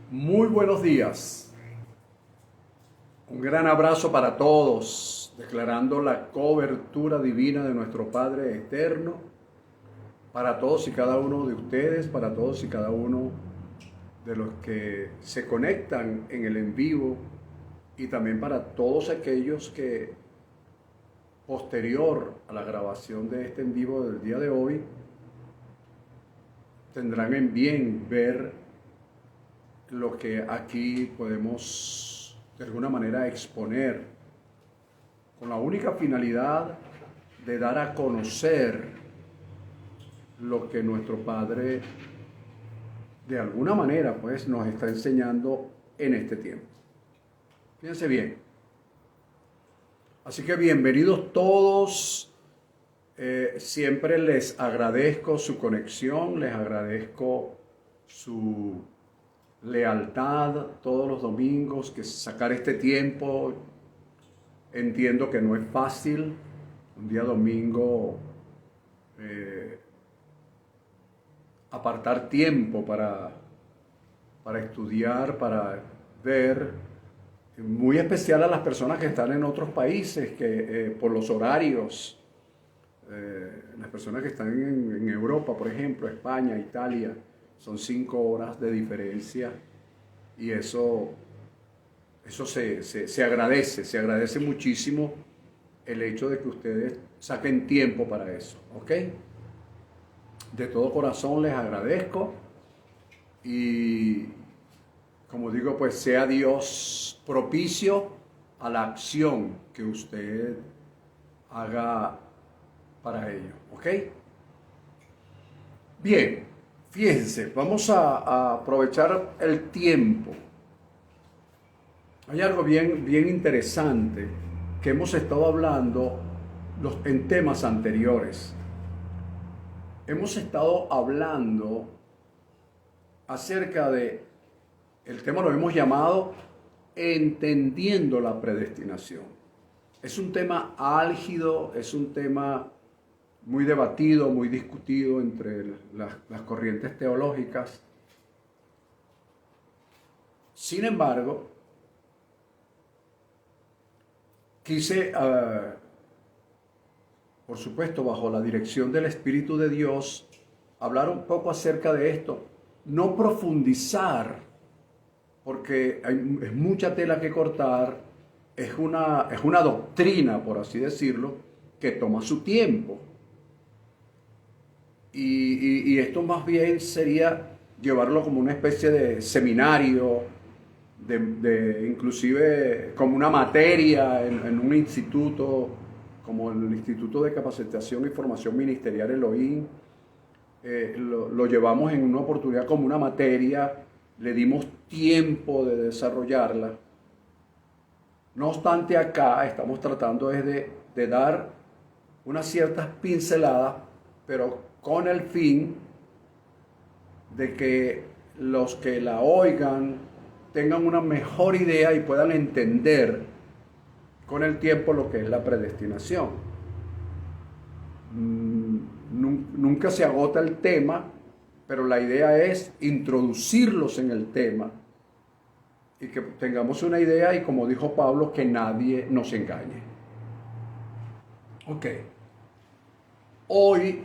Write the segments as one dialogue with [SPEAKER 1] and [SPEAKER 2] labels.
[SPEAKER 1] Muy buenos días. Un gran abrazo para todos, declarando la cobertura divina de nuestro Padre Eterno, para todos y cada uno de ustedes, para todos y cada uno de los que se conectan en el en vivo y también para todos aquellos que posterior a la grabación de este en vivo del día de hoy tendrán en bien ver lo que aquí podemos de alguna manera exponer con la única finalidad de dar a conocer lo que nuestro Padre de alguna manera pues nos está enseñando en este tiempo. Fíjense bien. Así que bienvenidos todos. Siempre les agradezco su conexión, les agradezco su lealtad todos los domingos, que sacar este tiempo. Entiendo que no es fácil un día domingo apartar tiempo para estudiar, para ver, muy especial a las personas que están en otros países, que por los horarios, las personas que están en Europa, por ejemplo, España, Italia, son 5 horas de diferencia y eso se agradece muchísimo el hecho de que ustedes saquen tiempo para eso, ¿ok? De todo corazón les agradezco y como digo, pues sea Dios propicio a la acción que usted haga para ello, ¿ok? Bien, fíjense, vamos a aprovechar el tiempo. Hay algo bien interesante que hemos estado hablando en temas anteriores. Hemos estado hablando acerca de, el tema lo hemos llamado entendiendo la predestinación. Es un tema álgido, es un tema muy debatido, muy discutido entre las corrientes teológicas. Sin embargo, quise, por supuesto, bajo la dirección del Espíritu de Dios, hablar un poco acerca de esto. No profundizar, porque es mucha tela que cortar, es una doctrina, por así decirlo, que toma su tiempo. Y esto más bien sería llevarlo como una especie de seminario, inclusive como una materia en un instituto, como el Instituto de Capacitación y Formación Ministerial Elohim. Lo llevamos en una oportunidad como una materia, le dimos tiempo de desarrollarla. No obstante, acá estamos tratando de dar unas ciertas pinceladas, pero con el fin de que los que la oigan tengan una mejor idea y puedan entender con el tiempo lo que es la predestinación. Nunca se agota el tema, pero la idea es introducirlos en el tema y que tengamos una idea y, como dijo Pablo, que nadie nos engañe. Ok. Hoy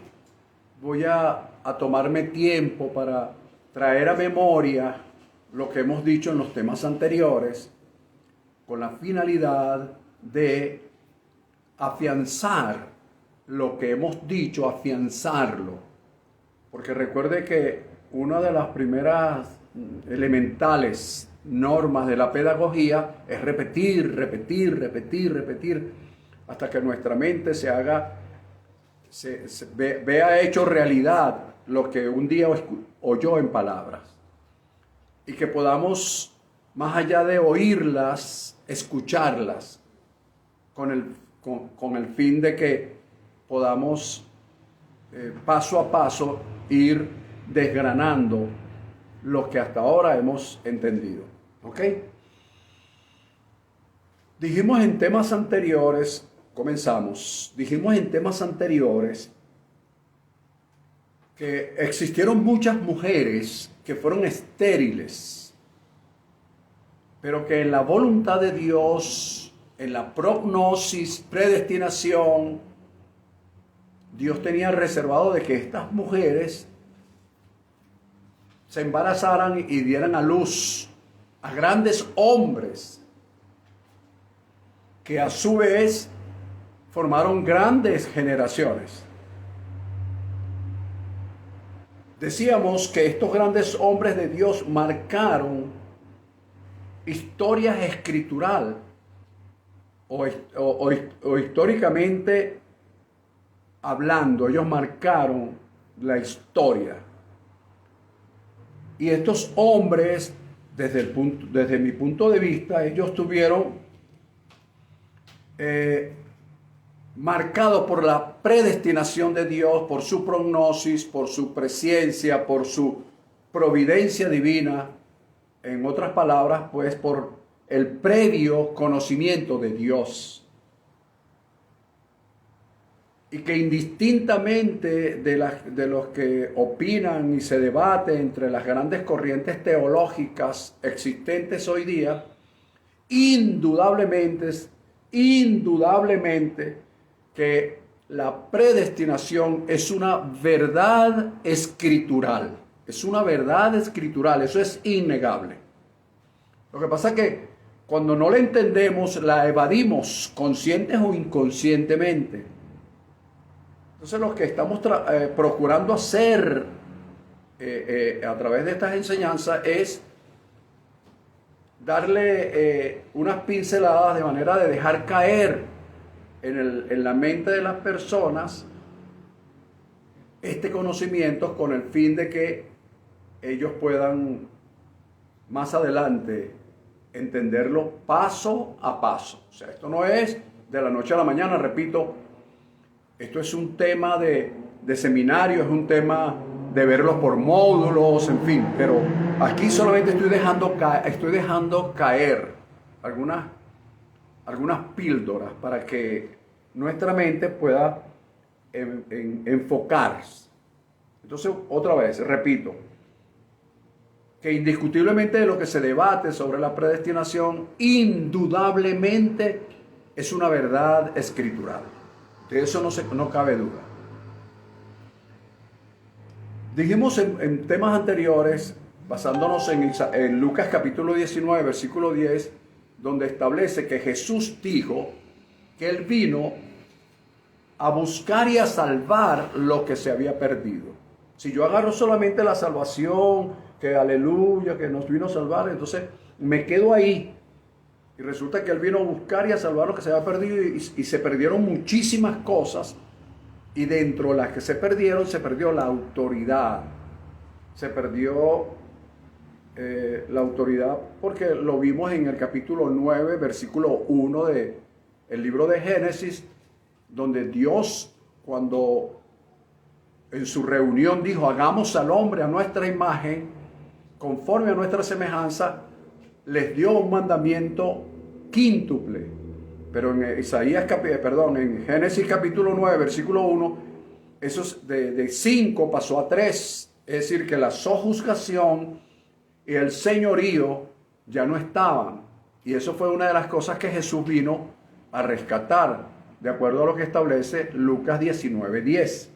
[SPEAKER 1] voy a tomarme tiempo para traer a memoria lo que hemos dicho en los temas anteriores, con la finalidad de afianzar lo que hemos dicho, afianzarlo. Porque recuerde que una de las primeras elementales normas de la pedagogía es repetir, hasta que nuestra mente vea hecho realidad lo que un día oyó en palabras. Y que podamos, más allá de oírlas, escucharlas, con el fin de que podamos paso a paso ir desgranando lo que hasta ahora hemos entendido. ¿Ok? Dijimos en temas anteriores, dijimos en temas anteriores que existieron muchas mujeres que fueron estériles pero que en la voluntad de Dios, en la prognosis, predestinación, Dios tenía reservado de que estas mujeres se embarazaran y dieran a luz a grandes hombres que a su vez formaron grandes generaciones. Decíamos que estos grandes hombres de Dios marcaron historias escritural o históricamente hablando, ellos marcaron la historia. Y estos hombres, desde mi punto de vista, ellos tuvieron marcados por la predestinación de Dios, por su prognosis, por su presencia, por su providencia divina. En otras palabras, pues por el previo conocimiento de Dios. Y que indistintamente de los que opinan y se debate entre las grandes corrientes teológicas existentes hoy día, indudablemente que la predestinación es una verdad escritural. Es una verdad escritural, eso es innegable. Lo que pasa es que cuando no la entendemos, la evadimos, conscientes o inconscientemente. Entonces lo que estamos procurando hacer a través de estas enseñanzas es darle unas pinceladas de manera de dejar caer en la mente de las personas este conocimiento con el fin de que ellos puedan más adelante entenderlo paso a paso. O sea, esto no es de la noche a la mañana, repito. Esto es un tema de seminario, es un tema de verlos por módulos, en fin. Pero aquí solamente estoy dejando caer algunas píldoras para que nuestra mente pueda enfocarse. Entonces, otra vez, repito, que indiscutiblemente de lo que se debate sobre la predestinación, indudablemente es una verdad escritural. De eso no cabe duda. Dijimos en temas anteriores, basándonos en Lucas capítulo 19, versículo 10, donde establece que Jesús dijo que Él vino a buscar y a salvar lo que se había perdido. Si yo agarro solamente la salvación, que aleluya, que nos vino a salvar, entonces me quedo ahí. Y resulta que Él vino a buscar y a salvar lo que se había perdido y se perdieron muchísimas cosas. Y dentro de las que se perdió la autoridad. Se perdió la autoridad porque lo vimos en el capítulo 9, versículo 1 del libro de Génesis, donde Dios, cuando en su reunión dijo, hagamos al hombre a nuestra imagen, conforme a nuestra semejanza, les dio un mandamiento quíntuple. Pero en Génesis capítulo 9, versículo 1, eso de 5 pasó a 3. Es decir, que la sojuzgación y el señorío ya no estaban. Y eso fue una de las cosas que Jesús vino a rescatar, de acuerdo a lo que establece Lucas 19:10.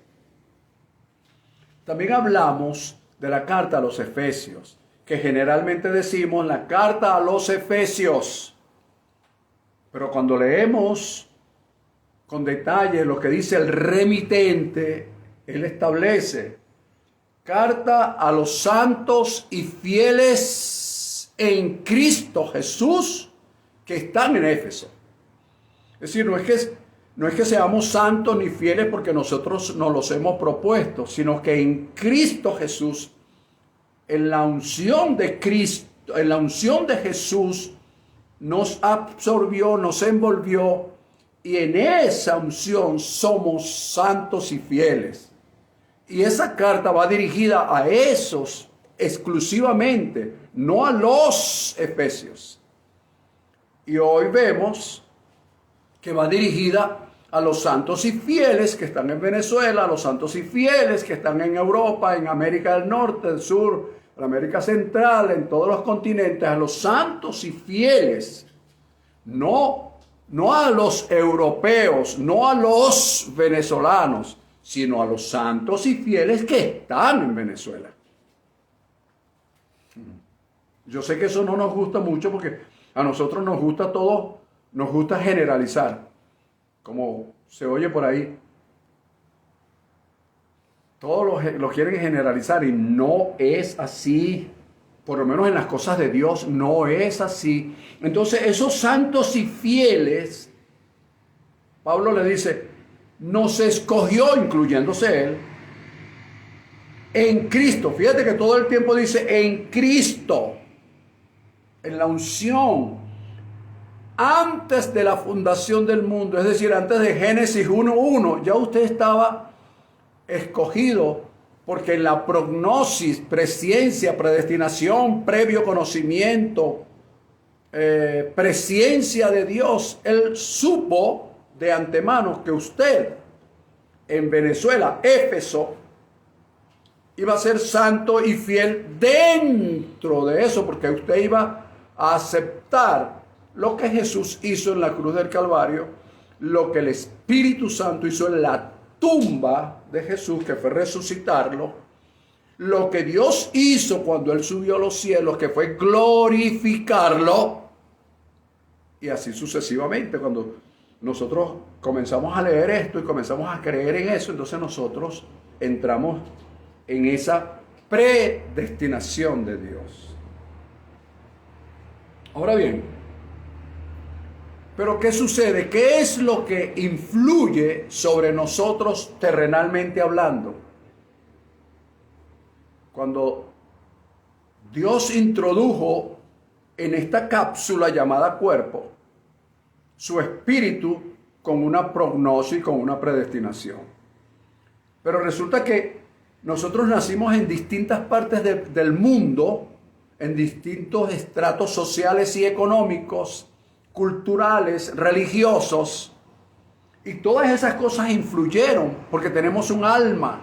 [SPEAKER 1] También hablamos de la carta a los Efesios, que generalmente decimos la carta a los Efesios. Pero cuando leemos con detalle lo que dice el remitente, él establece carta a los santos y fieles en Cristo Jesús que están en Éfeso. Es decir, no es que seamos santos ni fieles porque nosotros nos los hemos propuesto, sino que en Cristo Jesús, en la unción de Cristo, en la unción de Jesús, nos absorbió, nos envolvió, y en esa unción somos santos y fieles. Y esa carta va dirigida a esos exclusivamente, no a los efesios. Y hoy vemos que va dirigida a los santos y fieles que están en Venezuela, a los santos y fieles que están en Europa, en América del Norte, del Sur, a la América Central, en todos los continentes, a los santos y fieles, no a los europeos, no a los venezolanos, sino a los santos y fieles que están en Venezuela. Yo sé que eso no nos gusta mucho porque a nosotros nos gusta todo, nos gusta generalizar, como se oye por ahí. Todos lo quieren generalizar y no es así. Por lo menos en las cosas de Dios no es así. Entonces esos santos y fieles, Pablo le dice, nos escogió, incluyéndose él, en Cristo. Fíjate que todo el tiempo dice en Cristo, en la unción, antes de la fundación del mundo, es decir, antes de Génesis 1:1, ya usted estaba escogido, porque en la prognosis, presciencia, predestinación, previo conocimiento, presciencia de Dios, Él supo de antemano que usted en Venezuela, Éfeso, iba a ser santo y fiel dentro de eso, porque usted iba a aceptar lo que Jesús hizo en la cruz del Calvario, lo que el Espíritu Santo hizo en la tumba de Jesús, que fue resucitarlo, lo que Dios hizo cuando Él subió a los cielos, que fue glorificarlo, y así sucesivamente. Cuando nosotros comenzamos a leer esto y comenzamos a creer en eso, entonces nosotros entramos en esa predestinación de Dios. Ahora bien, pero ¿qué sucede? ¿Qué es lo que influye sobre nosotros terrenalmente hablando? Cuando Dios introdujo en esta cápsula llamada cuerpo su espíritu con una prognosis, con una predestinación. Pero resulta que nosotros nacimos en distintas partes del mundo, en distintos estratos sociales y económicos, culturales, religiosos, y todas esas cosas influyeron porque tenemos un alma.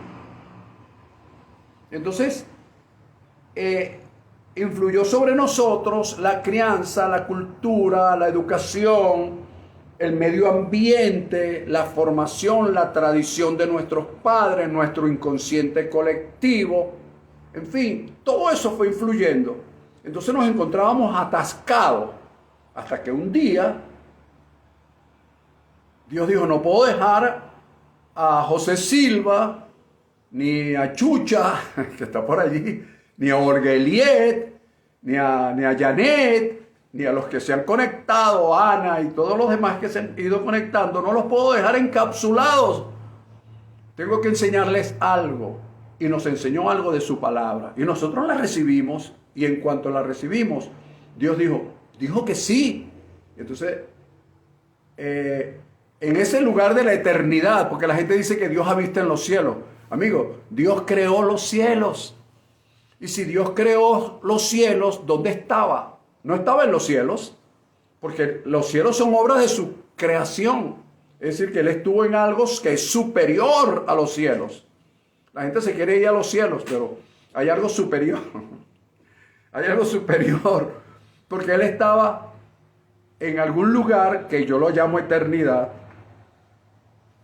[SPEAKER 1] Entonces, influyó sobre nosotros la crianza, la cultura, la educación, el medio ambiente, la formación, la tradición de nuestros padres, nuestro inconsciente colectivo, en fin, todo eso fue influyendo. Entonces nos encontrábamos atascados hasta que un día Dios dijo, no puedo dejar a José Silva, ni a Chucha, que está por allí, ni a Orgeliet, ni a Janet, ni a los que se han conectado, Ana y todos los demás que se han ido conectando, no los puedo dejar encapsulados. Tengo que enseñarles algo. Y nos enseñó algo de su palabra. Y nosotros la recibimos, y en cuanto la recibimos, Dios dijo que sí. Entonces, en ese lugar de la eternidad, porque la gente dice que Dios habita en los cielos. Amigo, Dios creó los cielos. Y si Dios creó los cielos, ¿dónde estaba? No estaba en los cielos, porque los cielos son obras de su creación. Es decir, que Él estuvo en algo que es superior a los cielos. La gente se quiere ir a los cielos, pero hay algo superior. Hay algo superior, porque Él estaba en algún lugar que yo lo llamo eternidad.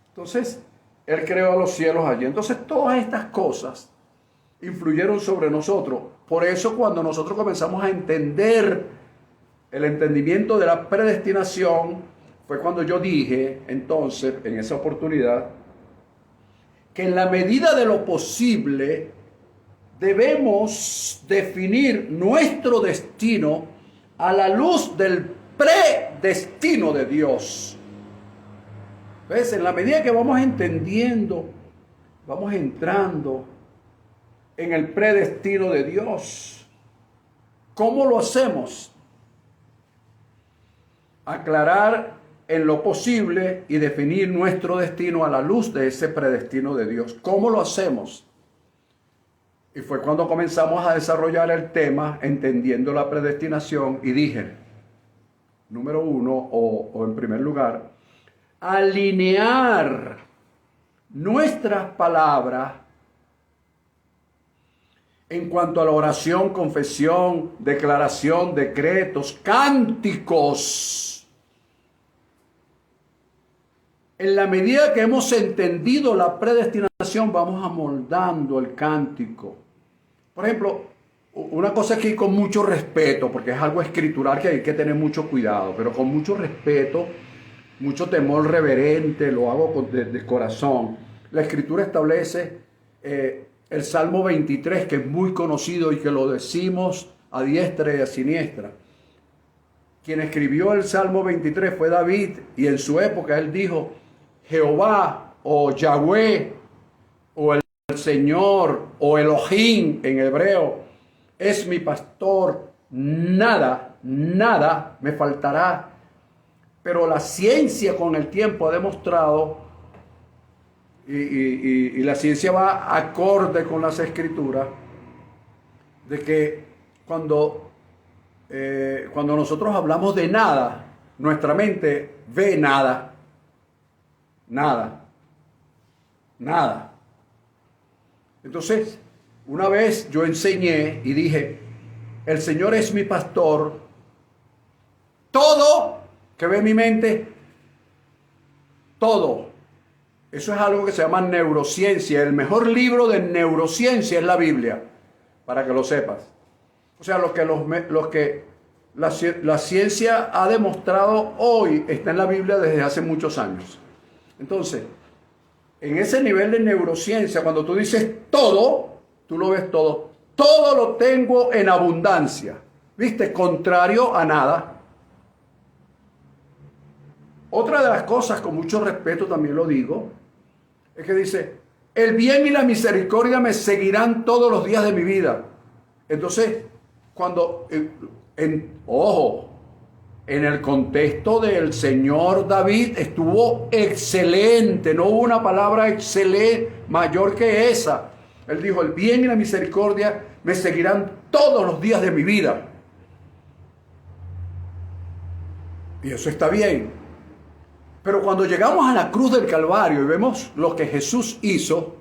[SPEAKER 1] Entonces, Él creó los cielos allí. Entonces, todas estas cosas influyeron sobre nosotros. Por eso cuando nosotros comenzamos a entender el entendimiento de la predestinación, fue cuando yo dije, entonces, en esa oportunidad, que en la medida de lo posible debemos definir nuestro destino a la luz del predestino de Dios. ¿Ves? En la medida que vamos entendiendo, vamos entrando en el predestino de Dios. ¿Cómo lo hacemos? Aclarar en lo posible y definir nuestro destino a la luz de ese predestino de Dios. ¿Cómo lo hacemos? Y fue cuando comenzamos a desarrollar el tema entendiendo la predestinación y dije, número uno, o en primer lugar, alinear nuestras palabras en cuanto a la oración, confesión, declaración, decretos, cánticos. En la medida que hemos entendido la predestinación, vamos amoldando el cántico. Por ejemplo, una cosa aquí con mucho respeto, porque es algo escritural que hay que tener mucho cuidado, pero con mucho respeto, mucho temor reverente, lo hago de corazón. La escritura establece el Salmo 23, que es muy conocido y que lo decimos a diestra y a siniestra. Quien escribió el Salmo 23 fue David, y en su época él dijo: Jehová o Yahweh o el Señor o Elohim en hebreo es mi pastor, nada me faltará. Pero la ciencia con el tiempo ha demostrado, y la ciencia va acorde con las escrituras, de que cuando nosotros hablamos de nada, nuestra mente ve nada. Entonces, una vez yo enseñé y dije: el Señor es mi pastor, todo que ve mi mente, todo. Eso es algo que se llama neurociencia. El mejor libro de neurociencia es la Biblia, para que lo sepas. O sea, lo que la ciencia ha demostrado hoy está en la Biblia desde hace muchos años. Entonces, en ese nivel de neurociencia, cuando tú dices todo, tú lo ves todo. Todo lo tengo en abundancia. ¿Viste? Contrario a nada. Otra de las cosas, con mucho respeto también lo digo, es que dice: el bien y la misericordia me seguirán todos los días de mi vida. Entonces, cuando, ojo, en el contexto del señor David estuvo excelente, no hubo una palabra excelente mayor que esa. Él dijo: el bien y la misericordia me seguirán todos los días de mi vida. Y eso está bien. Pero cuando llegamos a la cruz del Calvario y vemos lo que Jesús hizo,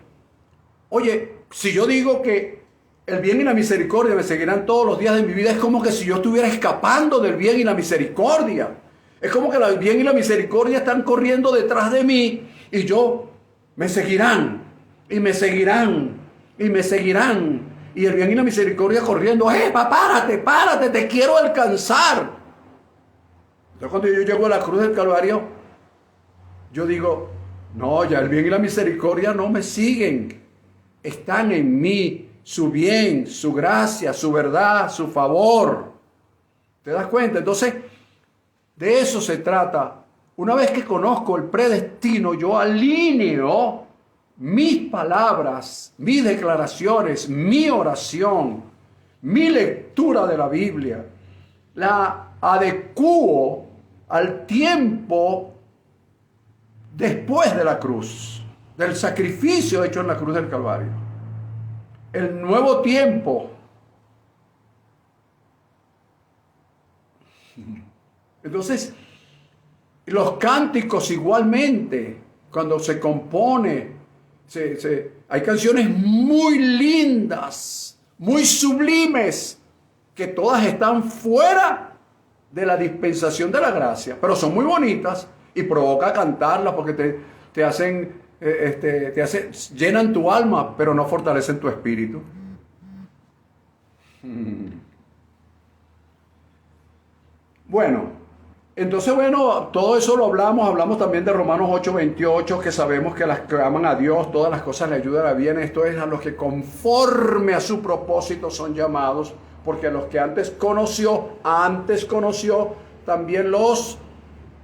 [SPEAKER 1] oye, si yo digo que el bien y la misericordia me seguirán todos los días de mi vida, es como que si yo estuviera escapando del bien y la misericordia. Es como que el bien y la misericordia están corriendo detrás de mí y me seguirán, y me seguirán, y me seguirán. Y el bien y la misericordia corriendo: párate, te quiero alcanzar. Entonces, cuando yo llego a la cruz del Calvario, yo digo: no, ya el bien y la misericordia no me siguen. Están en mí. Su bien, su gracia, su verdad, su favor. ¿Te das cuenta? Entonces, de eso se trata. Una vez que conozco el predestino, yo alineo mis palabras, mis declaraciones, mi oración, mi lectura de la Biblia. La adecuo al tiempo después de la cruz, del sacrificio hecho en la cruz del Calvario. El nuevo tiempo. Entonces, los cánticos igualmente, cuando se compone, hay canciones muy lindas, muy sublimes, que todas están fuera de la dispensación de la gracia, pero son muy bonitas y provoca cantarlas porque te hacen... llenan tu alma, pero no fortalecen tu espíritu. Bueno, entonces, todo eso lo hablamos también de Romanos 8:28, que sabemos que las que aman a Dios, todas las cosas le ayudan a bien. Esto es a los que conforme a su propósito son llamados, porque a los que antes conoció, también los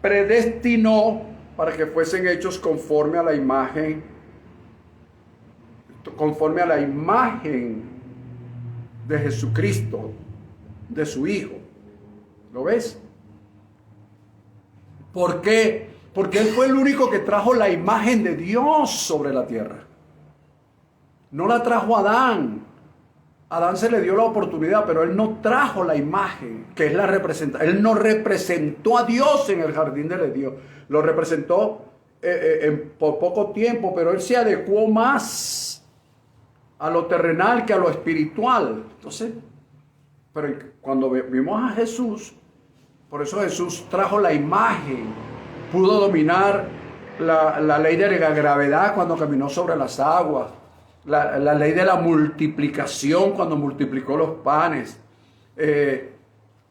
[SPEAKER 1] predestinó para que fuesen hechos conforme a la imagen de Jesucristo, de su Hijo. ¿Lo ves? ¿Por qué? Porque Él fue el único que trajo la imagen de Dios sobre la tierra. No la trajo Adán. Adán se le dio la oportunidad, pero él no trajo la imagen, que es la representación. Él no representó a Dios en el jardín del Edén. Lo representó por poco tiempo, pero él se adecuó más a lo terrenal que a lo espiritual. Entonces, pero cuando vimos a Jesús, por eso Jesús trajo la imagen, pudo dominar la ley de la gravedad cuando caminó sobre las aguas, la ley de la multiplicación cuando multiplicó los panes,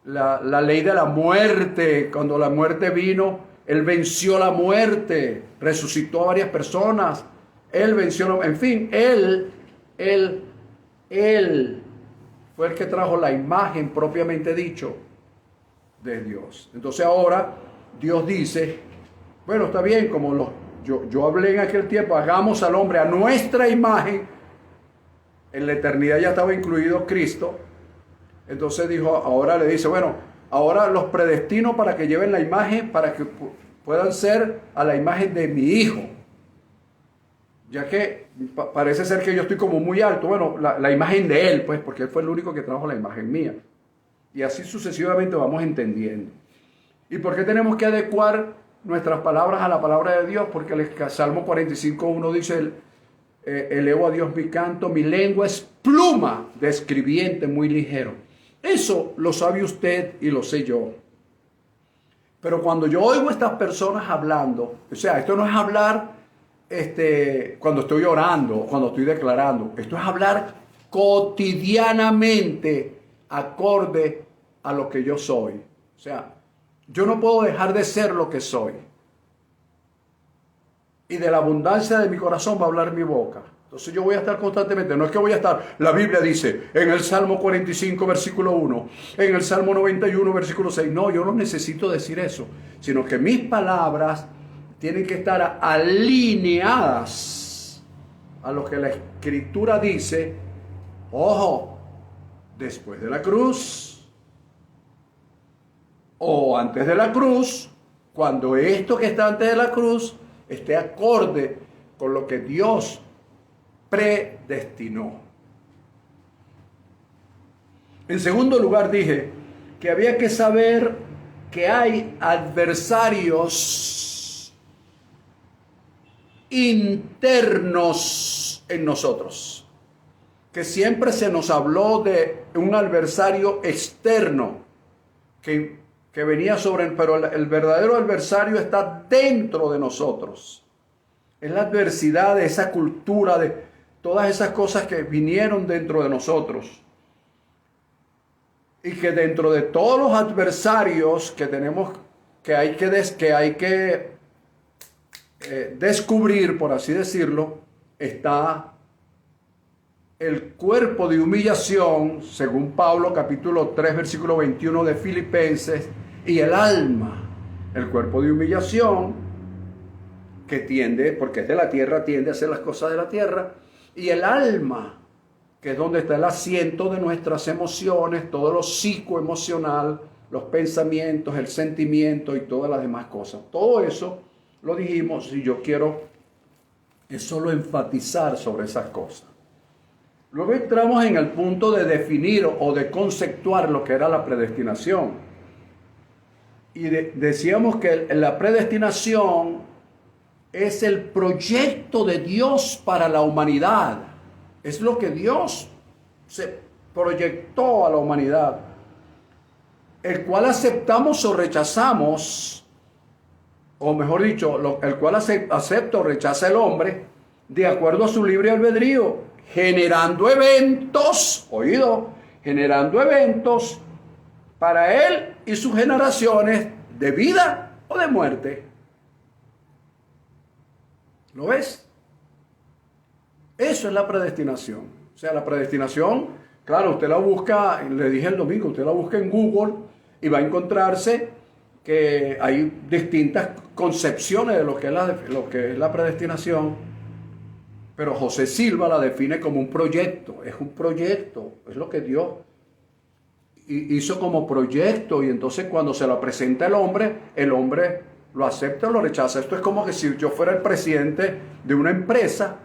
[SPEAKER 1] la ley de la muerte, cuando la muerte vino, Él venció la muerte, resucitó a varias personas, Él venció, en fin, Él fue el que trajo la imagen propiamente dicho de Dios. Entonces ahora Dios dice, bueno, está bien, como yo hablé en aquel tiempo, hagamos al hombre a nuestra imagen. En la eternidad ya estaba incluido Cristo. Entonces dijo, ahora le dice, bueno, ahora los predestino para que lleven la imagen, para que puedan ser a la imagen de mi Hijo. Ya que parece ser que yo estoy como muy alto, bueno, la imagen de Él, pues, porque Él fue el único que trajo la imagen mía. Y así sucesivamente vamos entendiendo. ¿Y por qué tenemos que adecuar nuestras palabras a la palabra de Dios? Porque el Salmo 45:1 dice, elevo a Dios mi canto, mi lengua es pluma de escribiente muy ligero. Eso lo sabe usted y lo sé yo. Pero cuando yo oigo a estas personas hablando, o sea, esto no es hablar cuando estoy orando, cuando estoy declarando, esto es hablar cotidianamente acorde a lo que yo soy. O sea, yo no puedo dejar de ser lo que soy. Y de la abundancia de mi corazón va a hablar mi boca. Entonces yo voy a estar constantemente, no es que voy a estar, la Biblia dice en el Salmo 45 versículo 1, en el Salmo 91 versículo 6, no, yo no necesito decir eso, sino que mis palabras tienen que estar alineadas a lo que la Escritura dice. Ojo, después de la cruz o antes de la cruz, cuando esto que está antes de la cruz esté acorde con lo que Dios predestinó. En segundo lugar dije que había que saber que hay adversarios internos en nosotros, que siempre se nos habló de un adversario externo que venía sobre, pero el verdadero adversario está dentro de nosotros. Es la adversidad de esa cultura, de todas esas cosas que vinieron dentro de nosotros. Y que dentro de todos los adversarios que tenemos, que hay que descubrir, por así decirlo, está el cuerpo de humillación, según Pablo, capítulo 3, versículo 21 de Filipenses, y el alma. El cuerpo de humillación, que tiende, porque es de la tierra, tiende a hacer las cosas de la tierra, y el alma, que es donde está el asiento de nuestras emociones, todo lo psicoemocional, los pensamientos, el sentimiento y todas las demás cosas. Todo eso lo dijimos y yo quiero solo enfatizar sobre esas cosas. Luego entramos en el punto de definir o de conceptuar lo que era la predestinación. Y decíamos que la predestinación es el proyecto de Dios para la humanidad. Es lo que Dios se proyectó a la humanidad, el cual aceptamos o rechazamos, o mejor dicho, el cual acepta o rechaza el hombre de acuerdo a su libre albedrío, generando eventos, generando eventos para él y sus generaciones de vida o de muerte. ¿Lo ves? Eso es la predestinación. O sea, la predestinación, claro, usted la busca, le dije el domingo, usted la busca en Google y va a encontrarse que hay distintas concepciones de lo que es la predestinación. Pero José Silva la define como un proyecto. Es un proyecto, es lo que Dios hizo como proyecto, y entonces cuando se lo presenta el hombre lo acepta o lo rechaza. Esto es como que si yo fuera el presidente de una empresa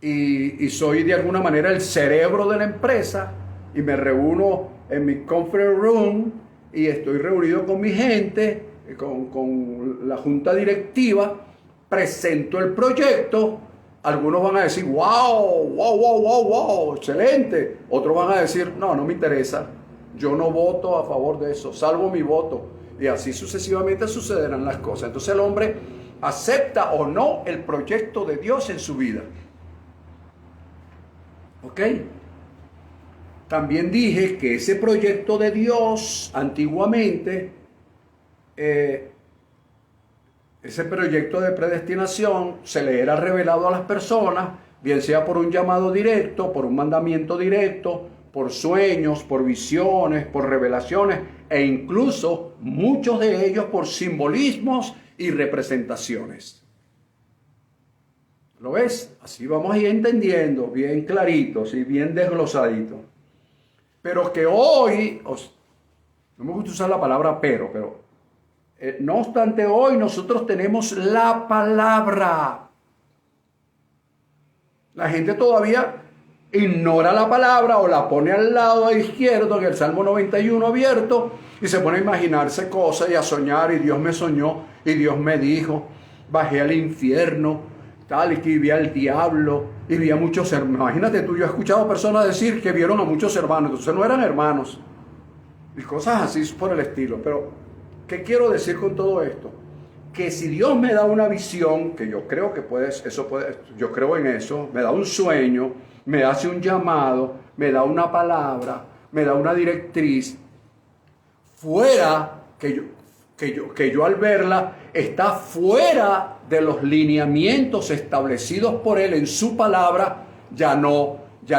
[SPEAKER 1] y soy de alguna manera el cerebro de la empresa y me reúno en mi conference room y estoy reunido con mi gente, con la junta directiva, presento el proyecto Algunos van a decir, wow, wow, wow, wow, wow, excelente. Otros van a decir, no, no me interesa. Yo no voto a favor de eso, salvo mi voto. Y así sucesivamente sucederán las cosas. Entonces el hombre acepta o no el proyecto de Dios en su vida. ¿Ok? También dije que ese proyecto de Dios antiguamente, ese proyecto de predestinación se le era revelado a las personas, bien sea por un llamado directo, por un mandamiento directo, por sueños, por visiones, por revelaciones e incluso muchos de ellos por simbolismos y representaciones. ¿Lo ves? Así vamos a ir entendiendo, bien claritos y bien desglosaditos. Pero que hoy, no me gusta usar la palabra pero no obstante hoy nosotros tenemos la palabra. La gente todavía ignora la palabra o la pone al lado izquierdo en el Salmo 91 abierto y se pone a imaginarse cosas y a soñar, y Dios me soñó y Dios me dijo, bajé al infierno, tal, y que vi al diablo y vi a muchos hermanos. Imagínate tú, yo he escuchado personas decir que vieron a muchos hermanos, entonces no eran hermanos y cosas así por el estilo. Pero ¿qué quiero decir con todo esto? Que si Dios me da una visión, que yo creo que yo creo en eso, me da un sueño, me hace un llamado, me da una palabra, me da una directriz, fuera que yo al verla está fuera de los lineamientos establecidos por Él en su palabra, ya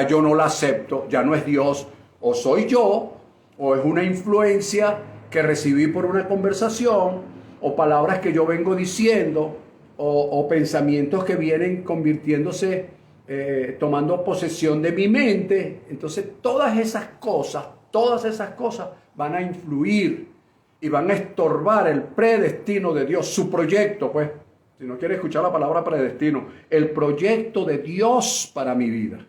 [SPEAKER 1] yo no la acepto, ya no es Dios, o soy yo, o es una influencia que recibí por una conversación, o palabras que yo vengo diciendo, o pensamientos que vienen convirtiéndose, tomando posesión de mi mente. Entonces todas esas cosas van a influir y van a estorbar el predestino de Dios, su proyecto, pues, si no quiere escuchar la palabra predestino, el proyecto de Dios para mi vida.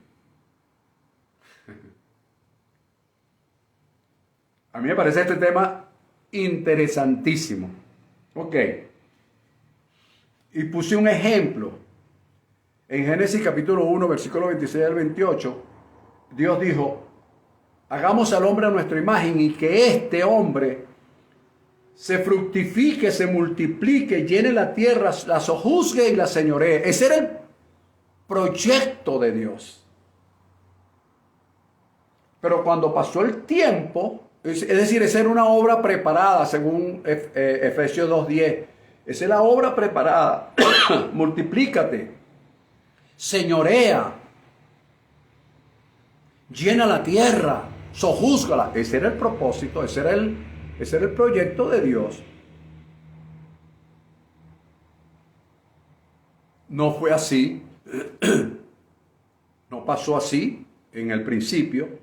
[SPEAKER 1] A mí me parece este tema interesantísimo. Ok. Y puse un ejemplo. En Génesis capítulo 1, versículo 26 al 28, Dios dijo, hagamos al hombre a nuestra imagen y que este hombre se fructifique, se multiplique, llene la tierra, la sojuzgue y la señoree. Ese era el proyecto de Dios. Pero cuando pasó el tiempo, es decir, esa era una obra preparada, según Efesios 2:10. Esa es la obra preparada. Multiplícate, señorea, llena la tierra, sojúzgala. Ese era el propósito, ese era el proyecto de Dios. No fue así, no pasó así en el principio.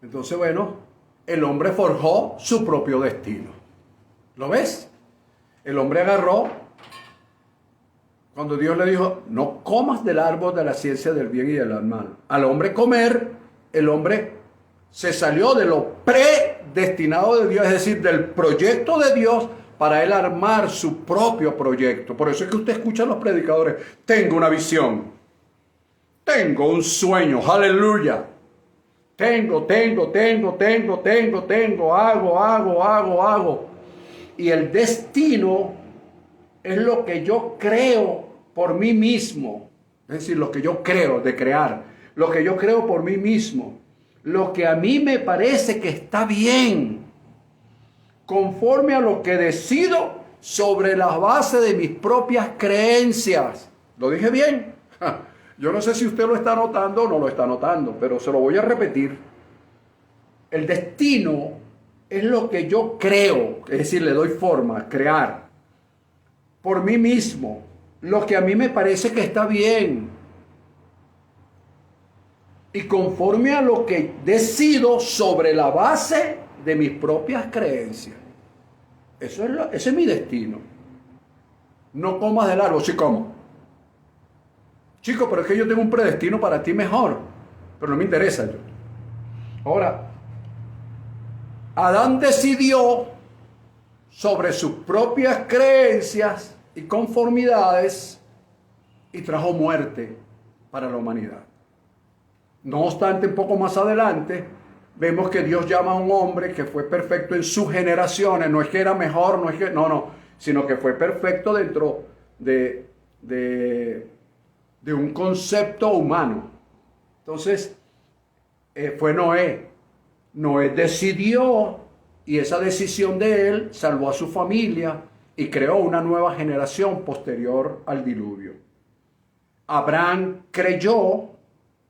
[SPEAKER 1] Entonces, bueno, el hombre forjó su propio destino. ¿Lo ves? El hombre agarró, cuando Dios le dijo, no comas del árbol de la ciencia del bien y del mal. Al hombre comer, el hombre se salió de lo predestinado de Dios, es decir, del proyecto de Dios, para él armar su propio proyecto. Por eso es que usted escucha a los predicadores, tengo una visión, tengo un sueño, aleluya. Tengo, hago. Y el destino es lo que yo creo por mí mismo. Es decir, lo que yo creo de crear. Lo que yo creo por mí mismo. Lo que a mí me parece que está bien. Conforme a lo que decido sobre la base de mis propias creencias. ¿Lo dije bien? Yo no sé si usted lo está notando o no lo está notando, pero se lo voy a repetir. El destino es lo que yo creo, es decir, le doy forma, crear, por mí mismo, lo que a mí me parece que está bien. Y conforme a lo que decido sobre la base de mis propias creencias. Ese es mi destino. No comas del árbol, sí como. Chico, pero es que yo tengo un predestino para ti mejor. Pero no me interesa yo. Ahora, Adán decidió sobre sus propias creencias y conformidades y trajo muerte para la humanidad. No obstante, un poco más adelante, vemos que Dios llama a un hombre que fue perfecto en sus generaciones. No es que era mejor, sino que fue perfecto dentro de un concepto humano. Entonces, fue Noé. Noé decidió, y esa decisión de él salvó a su familia y creó una nueva generación posterior al diluvio. Abraham creyó,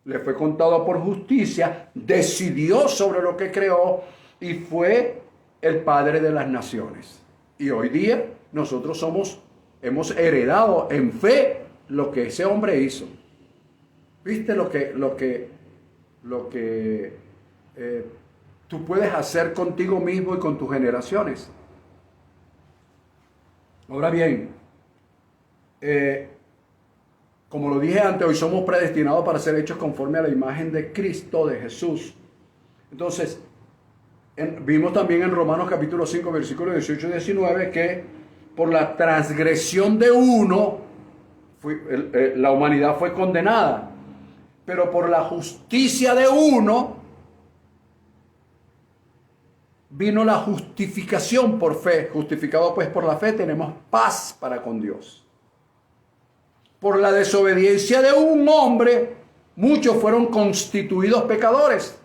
[SPEAKER 1] le fue contado por justicia, decidió sobre lo que creó y fue el padre de las naciones. Y hoy día nosotros hemos heredado en fe lo que ese hombre hizo. ¿Viste lo que tú puedes hacer contigo mismo y con tus generaciones? Ahora bien, como lo dije antes, hoy somos predestinados para ser hechos conforme a la imagen de Cristo, de Jesús. Entonces, vimos también en Romanos capítulo 5, versículos 18 y 19, que por la transgresión de uno, la humanidad fue condenada. Pero por la justicia de uno, vino la justificación por fe. Justificado pues por la fe, tenemos paz para con Dios. Por la desobediencia de un hombre, muchos fueron constituidos pecadores.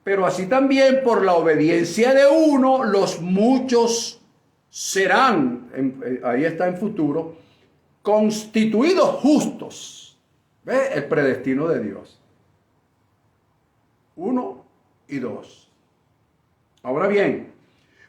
[SPEAKER 1] Pero así también por la obediencia de uno, los muchos serán, ahí está en futuro, constituidos justos. ¿Ve? El predestino de Dios. 1 y 2. Ahora bien,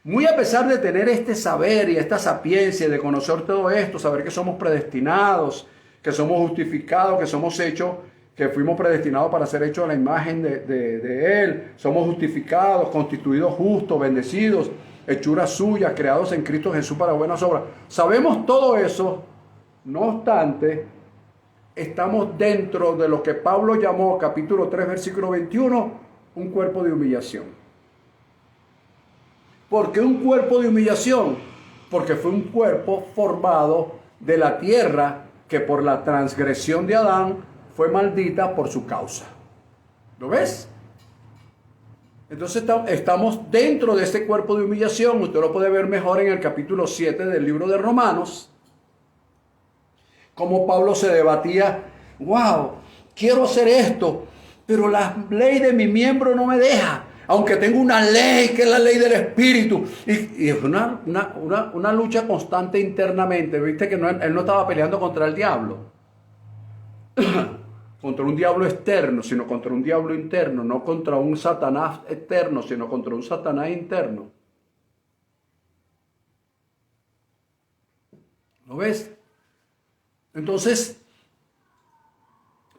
[SPEAKER 1] muy a pesar de tener este saber y esta sapiencia, de conocer todo esto, saber que somos predestinados, que somos justificados, que somos hechos, que fuimos predestinados para ser hechos a la imagen de Él, somos justificados, constituidos justos, bendecidos, hechuras suyas, creados en Cristo Jesús para buenas obras. Sabemos todo eso, no obstante, estamos dentro de lo que Pablo llamó, capítulo 3, versículo 21, un cuerpo de humillación. ¿Por qué un cuerpo de humillación? Porque fue un cuerpo formado de la tierra que por la transgresión de Adán fue maldita por su causa. ¿Lo ves? Entonces estamos dentro de este cuerpo de humillación. Usted lo puede ver mejor en el capítulo 7 del libro de Romanos. Cómo Pablo se debatía, wow, quiero hacer esto, pero la ley de mi miembro no me deja. Aunque tengo una ley que es la ley del Espíritu. Y es una lucha constante internamente. Viste que él no estaba peleando contra el diablo. Contra un diablo externo, sino contra un diablo interno. No contra un Satanás externo, sino contra un Satanás interno. ¿Lo ves? Entonces,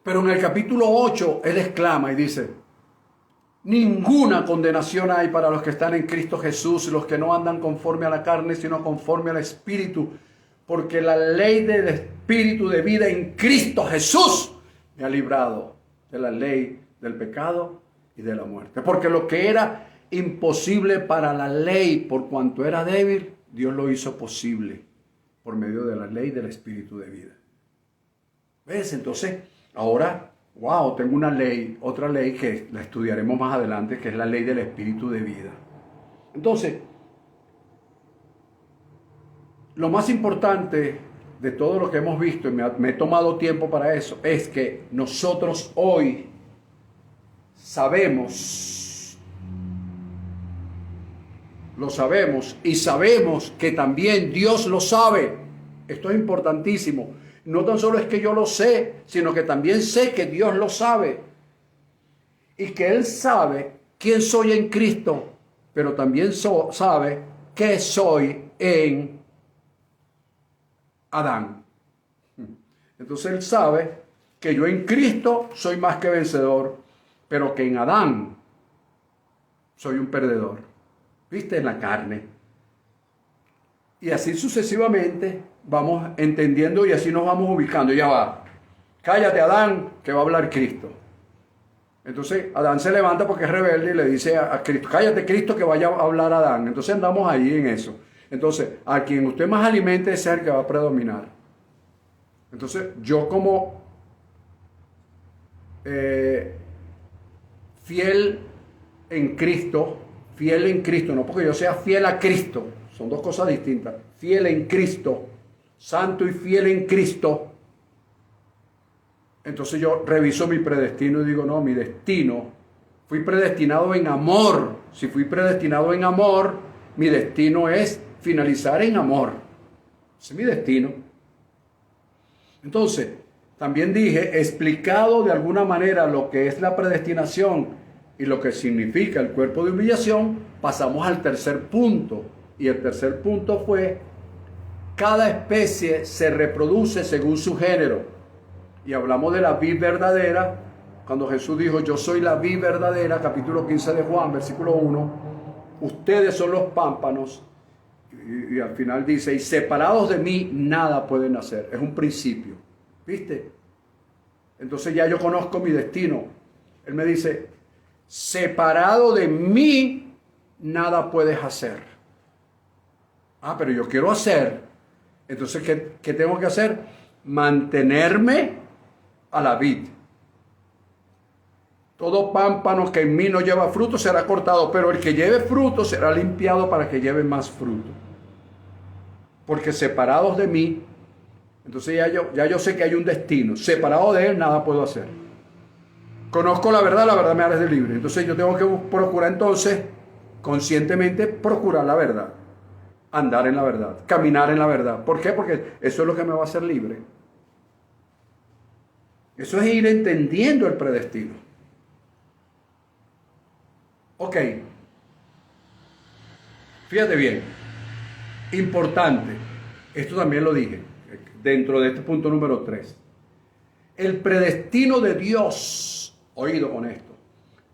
[SPEAKER 1] pero en el capítulo 8, él exclama y dice: ninguna condenación hay para los que están en Cristo Jesús, los que no andan conforme a la carne, sino conforme al Espíritu, porque la ley del Espíritu de vida en Cristo Jesús me ha librado de la ley del pecado y de la muerte. Porque lo que era imposible para la ley, por cuanto era débil, Dios lo hizo posible por medio de la ley del Espíritu de vida. ¿Ves? Entonces, ahora, wow, tengo una ley, otra ley que la estudiaremos más adelante, que es la ley del Espíritu de vida. Entonces, lo más importante de todo lo que hemos visto, y me he tomado tiempo para eso, es que nosotros hoy sabemos, lo sabemos, y sabemos que también Dios lo sabe. Esto es importantísimo. No tan solo es que yo lo sé, sino que también sé que Dios lo sabe. Y que Él sabe quién soy en Cristo, pero también sabe qué soy en Adán. Entonces Él sabe que yo en Cristo soy más que vencedor, pero que en Adán soy un perdedor. ¿Viste? En la carne. Y así sucesivamente vamos entendiendo y así nos vamos ubicando. Ya va. Cállate, Adán, que va a hablar Cristo. Entonces Adán se levanta porque es rebelde y le dice a Cristo: cállate, Cristo, que vaya a hablar Adán. Entonces andamos ahí en eso. Entonces, a quien usted más alimente, ese es el que va a predominar. Entonces, yo como fiel en Cristo, no porque yo sea fiel a Cristo, son dos cosas distintas, fiel en Cristo, santo y fiel en Cristo, entonces yo reviso mi predestino y digo, no, mi destino, fui predestinado en amor, si fui predestinado en amor, mi destino es finalizar en amor, ese es mi destino. Entonces, también dije, explicado de alguna manera lo que es la predestinación y lo que significa el cuerpo de humillación, pasamos al tercer punto. Y el tercer punto fue, cada especie se reproduce según su género. Y hablamos de la vid verdadera, cuando Jesús dijo, yo soy la vid verdadera, capítulo 15 de Juan, versículo 1, ustedes son los pámpanos. Y al final dice, y separados de mí nada pueden hacer. Es un principio, ¿viste? Entonces ya yo conozco mi destino. Él me dice, separado de mí nada puedes hacer. Ah, pero yo quiero hacer. Entonces, ¿qué tengo que hacer? Mantenerme a la vid. Todo pámpano que en mí no lleva fruto será cortado, pero el que lleve fruto será limpiado para que lleve más fruto. Porque separados de mí, entonces ya yo sé que hay un destino. Separado de él, nada puedo hacer. Conozco la verdad me hará libre. Entonces yo tengo que procurar entonces, conscientemente, procurar la verdad. Andar en la verdad, caminar en la verdad. ¿Por qué? Porque eso es lo que me va a hacer libre. Eso es ir entendiendo el predestino. Ok. Fíjate bien. Importante. Esto también lo dije dentro de este punto número 3. El predestino de Dios, oído con esto,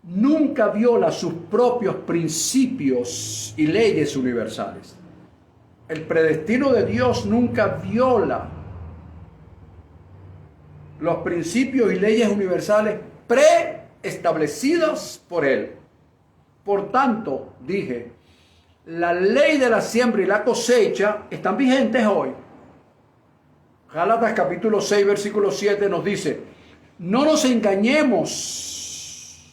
[SPEAKER 1] nunca viola sus propios principios y leyes universales. El predestino de Dios nunca viola los principios y leyes universales preestablecidos por Él. Por tanto, dije, la ley de la siembra y la cosecha están vigentes hoy. Gálatas capítulo 6, versículo 7 nos dice, no nos engañemos.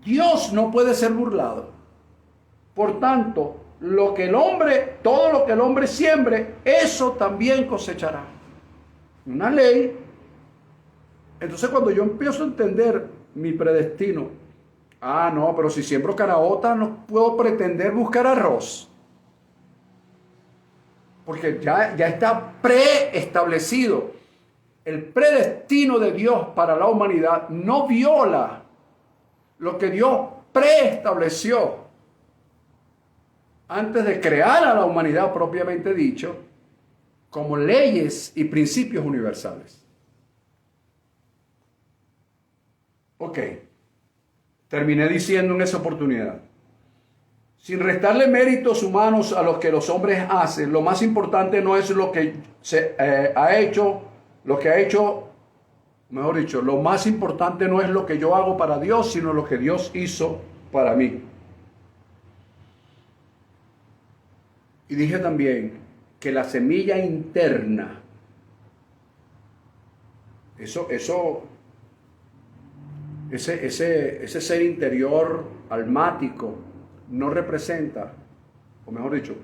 [SPEAKER 1] Dios no puede ser burlado. Por tanto, todo lo que el hombre siembre, eso también cosechará. Una ley. Entonces, cuando yo empiezo a entender mi predestino, no, pero si siembro caraota no puedo pretender buscar arroz. Porque ya está preestablecido. El predestino de Dios para la humanidad no viola lo que Dios preestableció antes de crear a la humanidad propiamente dicho, como leyes y principios universales. Ok, terminé diciendo en esa oportunidad, sin restarle méritos humanos a los que los hombres hacen, lo más importante no es lo que lo más importante no es lo que yo hago para Dios, sino lo que Dios hizo para mí. Y dije también que la semilla interna, ese ser interior almático no representa, o mejor dicho,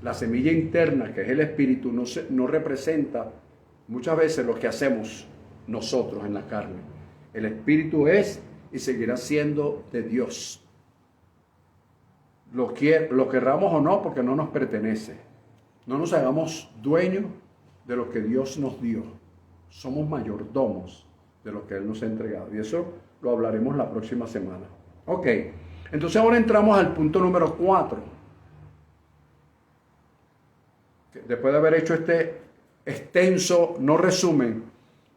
[SPEAKER 1] la semilla interna, que es el espíritu, no representa muchas veces lo que hacemos nosotros en la carne. El espíritu es y seguirá siendo de Dios. Lo querramos o no, porque no nos pertenece. No nos hagamos dueños de lo que Dios nos dio. Somos mayordomos de lo que Él nos ha entregado. Y eso lo hablaremos la próxima semana. Ok, entonces ahora entramos al punto número 4. Después de haber hecho este extenso, no resumen,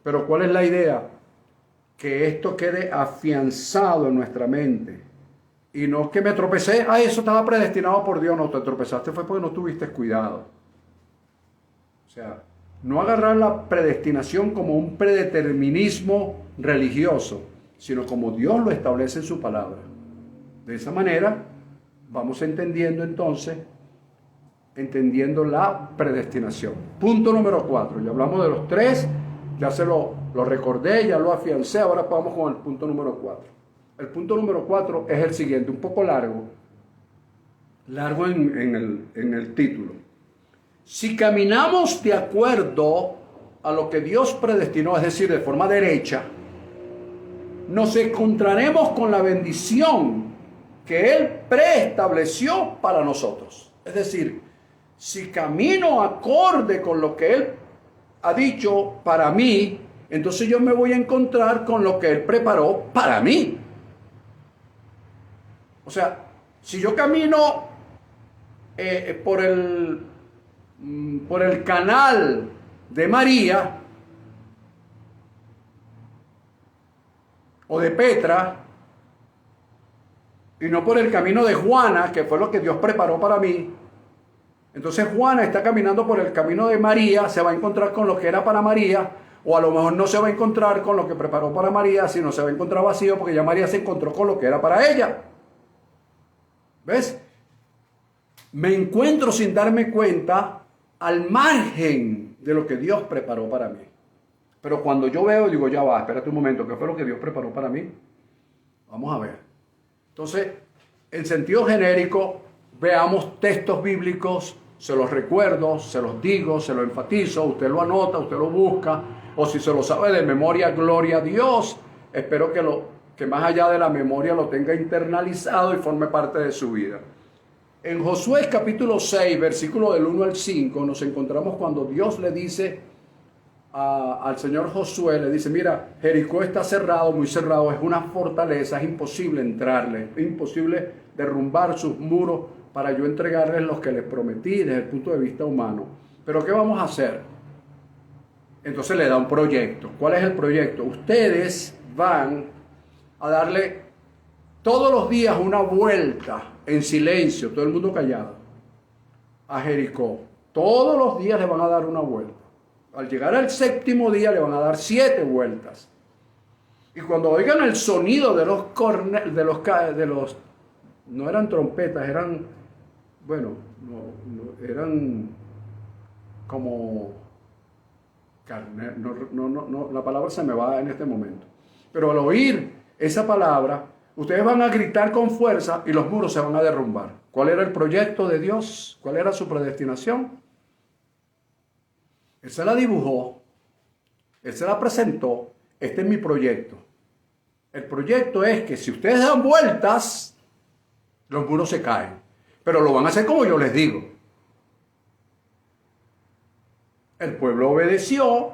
[SPEAKER 1] pero ¿cuál es la idea? Que esto quede afianzado en nuestra mente. Y no que me tropecé, eso estaba predestinado por Dios. No, te tropezaste fue porque no tuviste cuidado. O sea, no agarrar la predestinación como un predeterminismo religioso, sino como Dios lo establece en su palabra. De esa manera vamos entendiendo entonces entendiendo la predestinación. Punto número 4. Ya hablamos de los 3, ya se lo recordé, ya lo afiancé, ahora vamos con el punto número 4. El punto número 4 es el siguiente, un poco largo en el título. Si caminamos de acuerdo a lo que Dios predestinó, es decir, de forma derecha, nos encontraremos con la bendición que Él preestableció para nosotros. Es decir, si camino acorde con lo que Él ha dicho para mí, entonces yo me voy a encontrar con lo que Él preparó para mí. O sea, si yo camino por el canal de María o de Petra, y no por el camino de Juana, que fue lo que Dios preparó para mí, entonces Juana está caminando por el camino de María, se va a encontrar con lo que era para María, o a lo mejor no se va a encontrar con lo que preparó para María, sino se va a encontrar vacío porque ya María se encontró con lo que era para ella. ¿Ves? Me encuentro sin darme cuenta al margen de lo que Dios preparó para mí. Pero cuando yo veo, digo, ya va, espérate un momento, ¿qué fue lo que Dios preparó para mí? Vamos a ver. Entonces, en sentido genérico, veamos textos bíblicos, se los recuerdo, se los digo, se los enfatizo, usted lo anota, usted lo busca, o si se lo sabe de memoria, gloria a Dios. Espero que más allá de la memoria lo tenga internalizado y forme parte de su vida. En Josué capítulo 6, versículo del 1 al 5, nos encontramos cuando Dios le dice al señor Josué, le dice, mira, Jericó está cerrado, muy cerrado, es una fortaleza, es imposible entrarle, es imposible derrumbar sus muros para yo entregarles los que les prometí desde el punto de vista humano. Pero ¿qué vamos a hacer? Entonces le da un proyecto. ¿Cuál es el proyecto? Ustedes van a darle todos los días una vuelta en silencio, todo el mundo callado, a Jericó. Todos los días le van a dar una vuelta. Al llegar al 7º día le van a dar 7 vueltas. Y cuando oigan el sonido de los no eran trompetas, eran, bueno, eran como no, la palabra se me va en este momento. Pero al oír esa palabra, ustedes van a gritar con fuerza y los muros se van a derrumbar. ¿Cuál era el proyecto de Dios? ¿Cuál era su predestinación? Él se la dibujó, Él se la presentó. Este es mi proyecto. El proyecto es que si ustedes dan vueltas, los muros se caen. Pero lo van a hacer como yo les digo. El pueblo obedeció,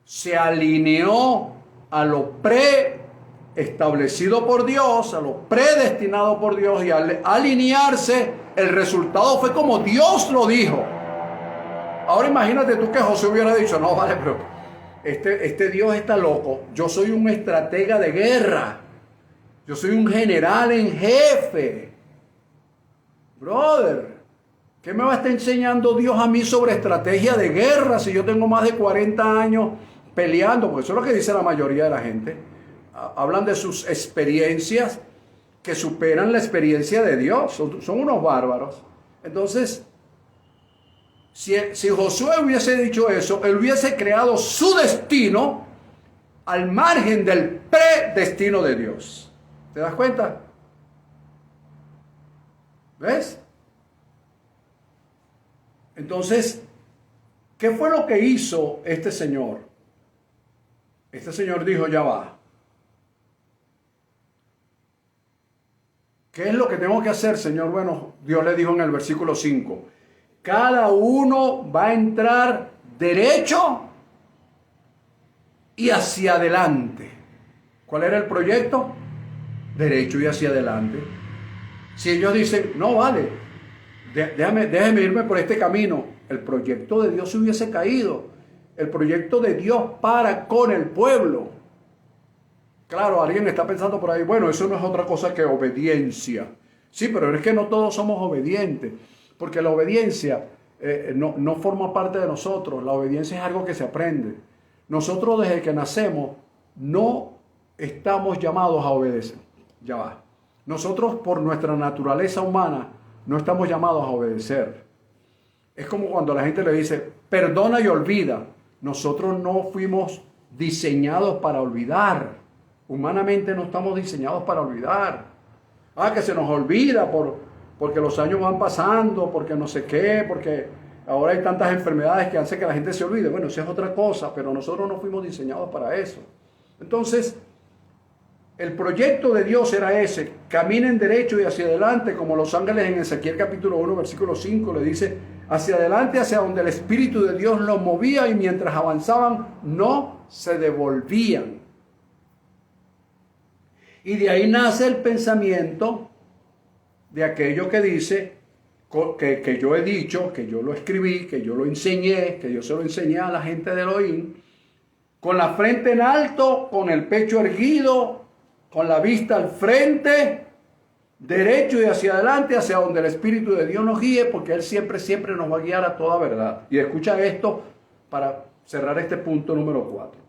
[SPEAKER 1] se alineó a lo preestablecido por Dios, a lo predestinado por Dios, y al alinearse, el resultado fue como Dios lo dijo. Ahora imagínate tú que José hubiera dicho, no, vale, pero este Dios está loco. Yo soy un estratega de guerra. Yo soy un general en jefe. Brother, ¿qué me va a estar enseñando Dios a mí sobre estrategia de guerra si yo tengo más de 40 años peleando? Porque eso es lo que dice la mayoría de la gente. Hablan de sus experiencias que superan la experiencia de Dios. Son unos bárbaros. Entonces, si Josué hubiese dicho eso, él hubiese creado su destino al margen del predestino de Dios. ¿Te das cuenta? ¿Ves? Entonces, ¿qué fue lo que hizo este señor? Este señor dijo, ya va. ¿Qué es lo que tengo que hacer, Señor? Bueno, Dios le dijo en el versículo 5. Cada uno va a entrar derecho y hacia adelante. ¿Cuál era el proyecto? Derecho y hacia adelante. Si ellos dicen, no vale, déjeme irme por este camino, el proyecto de Dios se hubiese caído. El proyecto de Dios para con el pueblo. Claro, alguien está pensando por ahí, bueno, eso no es otra cosa que obediencia. Sí, pero es que no todos somos obedientes. Porque la obediencia no forma parte de nosotros. La obediencia es algo que se aprende. Nosotros desde que nacemos no estamos llamados a obedecer. Ya va. Nosotros por nuestra naturaleza humana no estamos llamados a obedecer. Es como cuando la gente le dice, perdona y olvida. Nosotros no fuimos diseñados para olvidar. Humanamente no estamos diseñados para olvidar. Que se nos olvida porque los años van pasando, porque no sé qué, porque ahora hay tantas enfermedades que hacen que la gente se olvide. Bueno, eso es otra cosa, pero nosotros no fuimos diseñados para eso. Entonces, el proyecto de Dios era ese: caminen derecho y hacia adelante, como los ángeles en Ezequiel capítulo 1, versículo 5 le dice, hacia adelante, hacia donde el Espíritu de Dios los movía, y mientras avanzaban no se devolvían. Y de ahí nace el pensamiento de aquello que dice, que yo he dicho, que yo lo escribí, que yo lo enseñé, que yo se lo enseñé a la gente de Elohim, con la frente en alto, con el pecho erguido, con la vista al frente, derecho y hacia adelante, hacia donde el Espíritu de Dios nos guíe, porque Él siempre, siempre nos va a guiar a toda verdad. Y escucha esto para cerrar este punto número 4.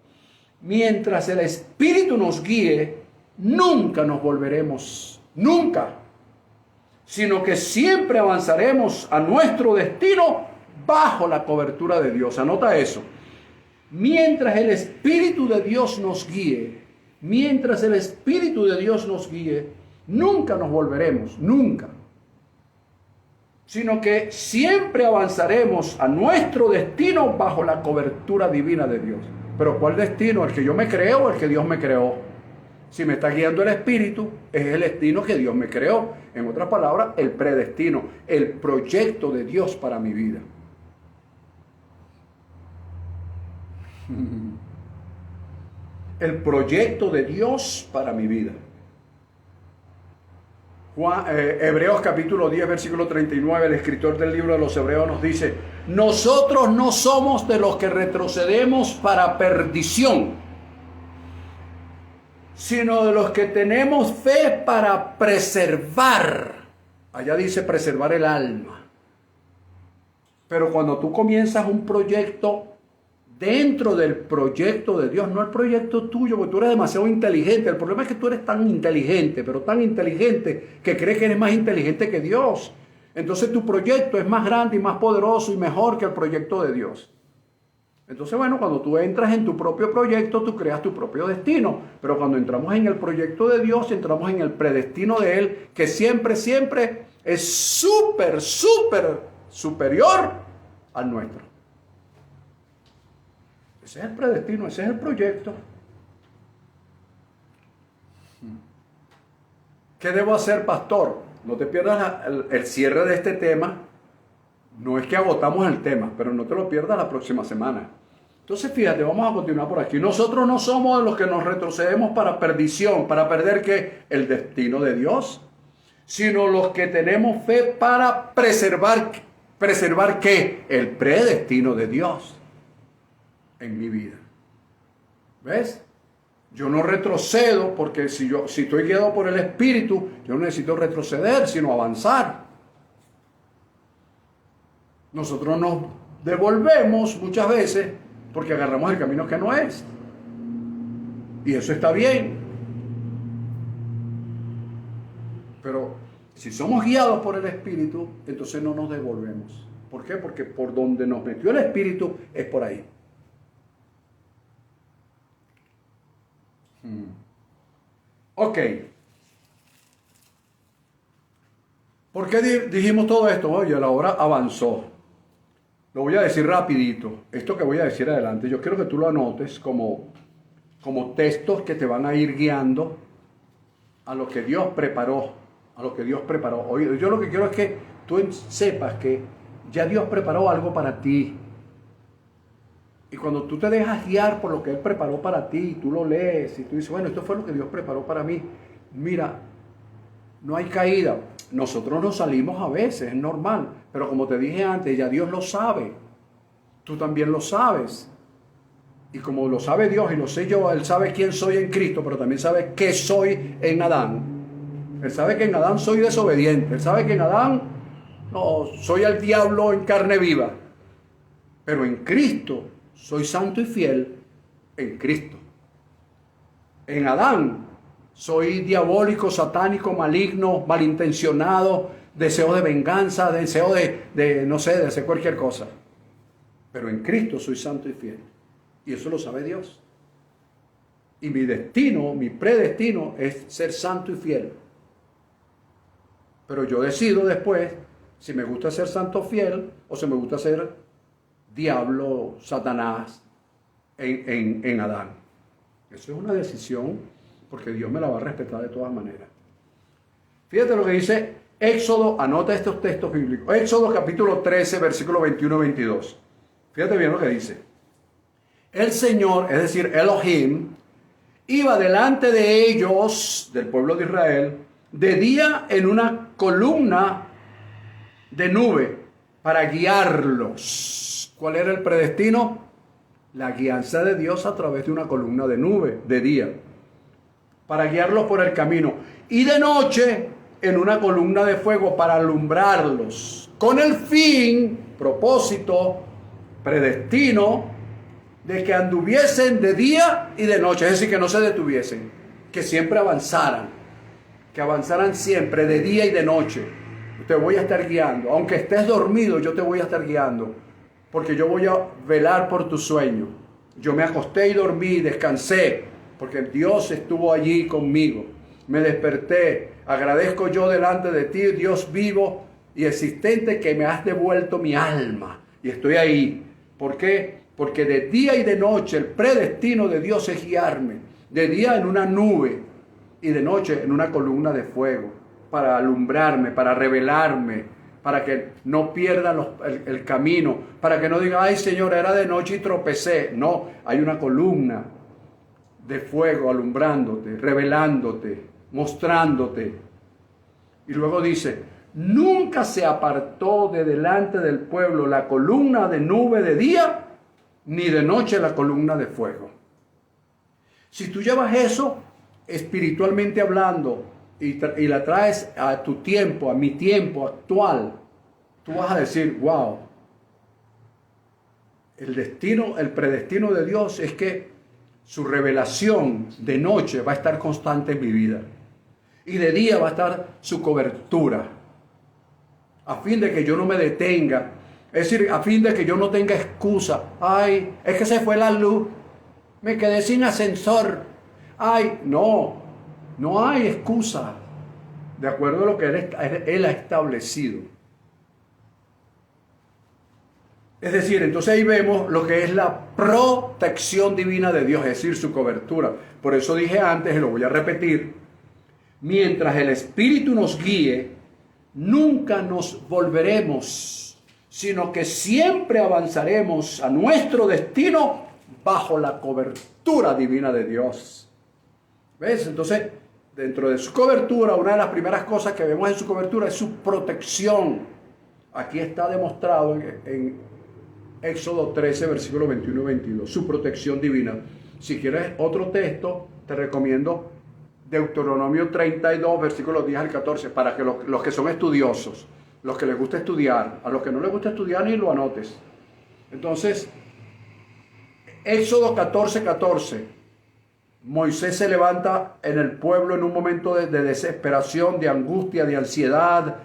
[SPEAKER 1] Mientras el Espíritu nos guíe, nunca nos volveremos, nunca, sino que siempre avanzaremos a nuestro destino bajo la cobertura de Dios. Anota eso. Mientras el Espíritu de Dios nos guíe, mientras el Espíritu de Dios nos guíe, nunca nos volveremos, nunca, sino que siempre avanzaremos a nuestro destino bajo la cobertura divina de Dios. Pero ¿cuál destino? ¿El que yo me creo o el que Dios me creó? Si me está guiando el Espíritu, es el destino que Dios me creó. En otras palabras, el predestino, el proyecto de Dios para mi vida. El proyecto de Dios para mi vida. Hebreos capítulo 10, versículo 39, el escritor del libro de los Hebreos nos dice, nosotros no somos de los que retrocedemos para perdición, sino de los que tenemos fe para preservar. Allá dice preservar el alma. Pero cuando tú comienzas un proyecto dentro del proyecto de Dios, no el proyecto tuyo, porque tú eres demasiado inteligente. El problema es que tú eres tan inteligente, pero tan inteligente que crees que eres más inteligente que Dios. Entonces tu proyecto es más grande y más poderoso y mejor que el proyecto de Dios. Entonces, bueno, cuando tú entras en tu propio proyecto, tú creas tu propio destino. Pero cuando entramos en el proyecto de Dios, entramos en el predestino de Él, que siempre, siempre es súper, súper superior al nuestro. Ese es el predestino, ese es el proyecto. ¿Qué debo hacer, pastor? No te pierdas el cierre de este tema. No es que agotamos el tema, pero no te lo pierdas la próxima semana. Entonces, fíjate, vamos a continuar por aquí. Nosotros no somos de los que nos retrocedemos para perdición, para perder ¿qué? El destino de Dios, sino los que tenemos fe para preservar ¿qué? El predestino de Dios en mi vida. ¿Ves? Yo no retrocedo porque si estoy guiado por el Espíritu, yo no necesito retroceder, sino avanzar. Nosotros nos devolvemos muchas veces porque agarramos el camino que no es. Y eso está bien. Pero si somos guiados por el Espíritu, entonces no nos devolvemos. ¿Por qué? Porque por donde nos metió el Espíritu es por ahí. Ok. ¿Por qué dijimos todo esto? Oye, la hora avanzó. Lo voy a decir rapidito. Esto que voy a decir adelante, yo quiero que tú lo anotes como textos que te van a ir guiando a lo que Dios preparó. A lo que Dios preparó. Oye, yo lo que quiero es que tú sepas que ya Dios preparó algo para ti. Y cuando tú te dejas guiar por lo que Él preparó para ti, tú lo lees y tú dices, bueno, esto fue lo que Dios preparó para mí. Mira, no hay caída. Nosotros nos salimos a veces, es normal. Pero como te dije antes, ya Dios lo sabe. Tú también lo sabes. Y como lo sabe Dios y lo sé yo, Él sabe quién soy en Cristo, pero también sabe qué soy en Adán. Él sabe que en Adán soy desobediente. Él sabe que en Adán no, soy el diablo en carne viva. Pero en Cristo soy santo y fiel en Cristo. En Adán soy diabólico, satánico, maligno, malintencionado, deseo de venganza, deseo no sé, de hacer cualquier cosa. Pero en Cristo soy santo y fiel. Y eso lo sabe Dios. Y mi destino, mi predestino es ser santo y fiel. Pero yo decido después si me gusta ser santo fiel o si me gusta ser diablo, Satanás en Adán. Eso es una decisión porque Dios me la va a respetar de todas maneras. Fíjate lo que dice Éxodo, anota estos textos bíblicos. Éxodo capítulo 13, versículo 21-22. Fíjate bien lo que dice. El Señor, es decir, Elohim, iba delante de ellos, del pueblo de Israel, de día en una columna de nube para guiarlos. ¿Cuál era el predestino? La guianza de Dios a través de una columna de nube de día, para guiarlos por el camino. Y de noche en una columna de fuego para alumbrarlos, con el fin, propósito, predestino, de que anduviesen de día y de noche, es decir, que no se detuviesen, que siempre avanzaran, que avanzaran siempre de día y de noche. Te voy a estar guiando, aunque estés dormido, yo te voy a estar guiando, porque yo voy a velar por tu sueño. Yo me acosté y dormí, descansé, porque Dios estuvo allí conmigo. Me desperté, agradezco yo delante de ti, Dios vivo y existente, que me has devuelto mi alma. Y estoy ahí. ¿Por qué? Porque de día y de noche el predestino de Dios es guiarme. De día en una nube y de noche en una columna de fuego, para alumbrarme, para revelarme, para que no pierda el camino, para que no diga, ay Señor, era de noche y tropecé. No, hay una columna de fuego alumbrándote, revelándote, mostrándote. Y luego dice, nunca se apartó de delante del pueblo la columna de nube de día, ni de noche la columna de fuego. Si tú llevas eso, espiritualmente hablando, y la traes a tu tiempo, a mi tiempo actual, tú vas a decir, wow, el predestino de Dios es que su revelación de noche va a estar constante en mi vida. Y de día va a estar su cobertura. A fin de que yo no me detenga. Es decir, a fin de que yo no tenga excusa. Ay, es que se fue la luz. Me quedé sin ascensor. Ay, no hay excusa. De acuerdo a lo que Él ha establecido. Es decir, entonces ahí vemos lo que es la protección divina de Dios, es decir, su cobertura. Por eso dije antes, y lo voy a repetir, mientras el Espíritu nos guíe, nunca nos volveremos, sino que siempre avanzaremos a nuestro destino bajo la cobertura divina de Dios. ¿Ves? Entonces, dentro de su cobertura, una de las primeras cosas que vemos en su cobertura es su protección. Aquí está demostrado en Éxodo 13, versículos 21 y 22, su protección divina. Si quieres otro texto, te recomiendo Deuteronomio 32, versículos 10 al 14, para que los que son estudiosos, los que les gusta estudiar, a los que no les gusta estudiar ni lo anotes. Entonces, Éxodo 14, 14, Moisés se levanta en el pueblo en un momento de desesperación, de angustia, de ansiedad,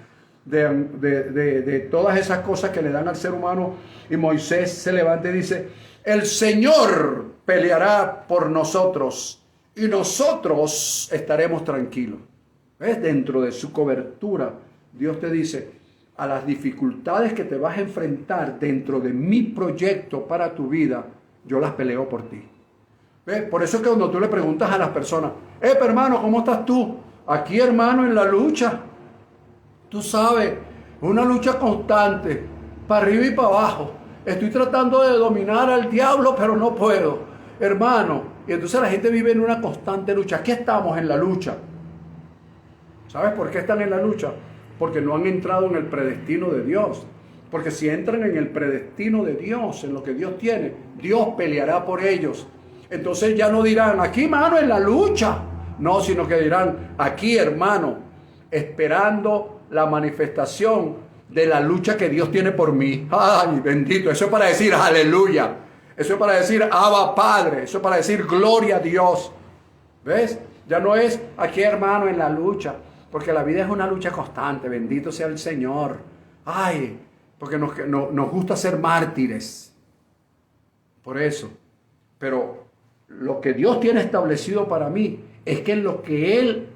[SPEAKER 1] de todas esas cosas que le dan al ser humano, y Moisés se levanta y dice, el Señor peleará por nosotros y nosotros estaremos tranquilos. ¿Ves? Dentro de su cobertura, Dios te dice, a las dificultades que te vas a enfrentar dentro de mi proyecto para tu vida, yo las peleo por ti. ¿Ves? Por eso es que cuando tú le preguntas a las personas, hermano, ¿cómo estás tú? Aquí, hermano, en la lucha. Tú sabes, una lucha constante, para arriba y para abajo. Estoy tratando de dominar al diablo, pero no puedo, hermano. Y entonces la gente vive en una constante lucha. Aquí estamos en la lucha. ¿Sabes por qué están en la lucha? Porque no han entrado en el predestino de Dios. Porque si entran en el predestino de Dios, en lo que Dios tiene, Dios peleará por ellos. Entonces ya no dirán, aquí, hermano, en la lucha. No, sino que dirán, aquí, hermano, esperando la manifestación de la lucha que Dios tiene por mí. Ay, bendito. Eso es para decir aleluya. Eso es para decir Abba Padre. Eso es para decir gloria a Dios. ¿Ves? Ya no es aquí, hermano, en la lucha. porque la vida es una lucha constante, bendito sea el Señor. Ay, porque nos gusta ser mártires. Por eso. Pero lo que Dios tiene establecido para mí es que en lo que Él...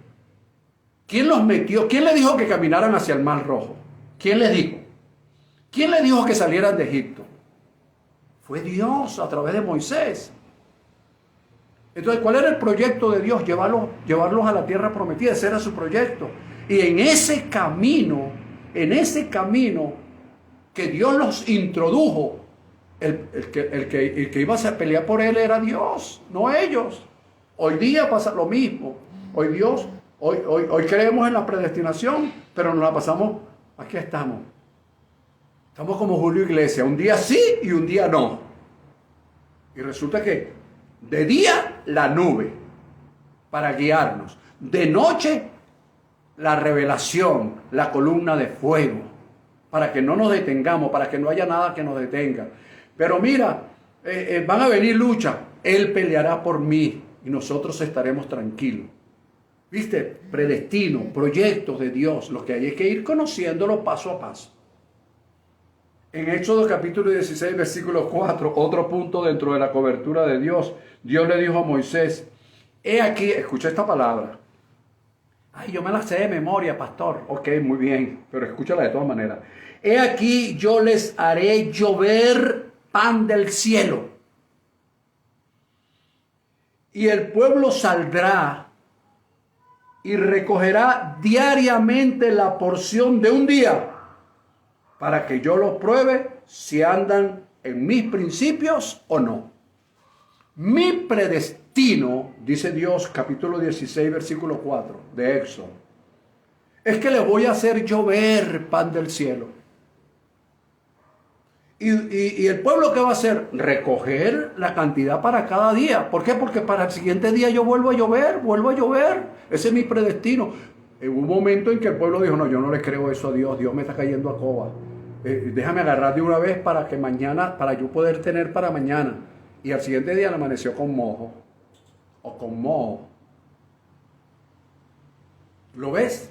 [SPEAKER 1] ¿Quién los metió? ¿Quién le dijo que caminaran hacia el Mar Rojo? ¿Quién les dijo? ¿Quién le dijo que salieran de Egipto? Fue Dios a través de Moisés. Entonces, ¿cuál era el proyecto de Dios? Llevarlos a la tierra prometida. Ese era su proyecto. Y en ese camino que Dios los introdujo, el que iba a pelear por él era Dios, no ellos. Hoy día pasa lo mismo. Hoy creemos en la predestinación, pero nos la pasamos, aquí estamos. Estamos como Julio Iglesias, un día sí y un día no. Y resulta que de día la nube para guiarnos, de noche la revelación, la columna de fuego, para que no nos detengamos, para que no haya nada que nos detenga. Pero mira, van a venir luchas, Él peleará por mí y nosotros estaremos tranquilos. ¿Viste? Predestino, proyectos de Dios, lo que hay es que ir conociéndolo paso a paso. En Éxodo capítulo 16, versículo 4, otro punto dentro de la cobertura de Dios. Dios le dijo a Moisés, he aquí, escucha esta palabra. Ay, yo me la sé de memoria, pastor. Ok, muy bien, pero escúchala de todas maneras. He aquí, yo les haré llover pan del cielo. Y el pueblo saldrá y recogerá diariamente la porción de un día, para que yo los pruebe si andan en mis principios o no. Mi predestino, dice Dios, capítulo 16, versículo 4 de Éxodo, es que le voy a hacer llover pan del cielo. Y el pueblo, ¿qué va a hacer? Recoger la cantidad para cada día. ¿Por qué? Porque para el siguiente día yo vuelvo a llover. Ese es mi predestino. Hubo un momento en que el pueblo dijo, no, yo no le creo eso a Dios. Dios me está cayendo a coba. Déjame agarrar de una vez para que mañana, para yo poder tener para mañana. Y al siguiente día le amaneció con mojo. O con moho. ¿Lo ves?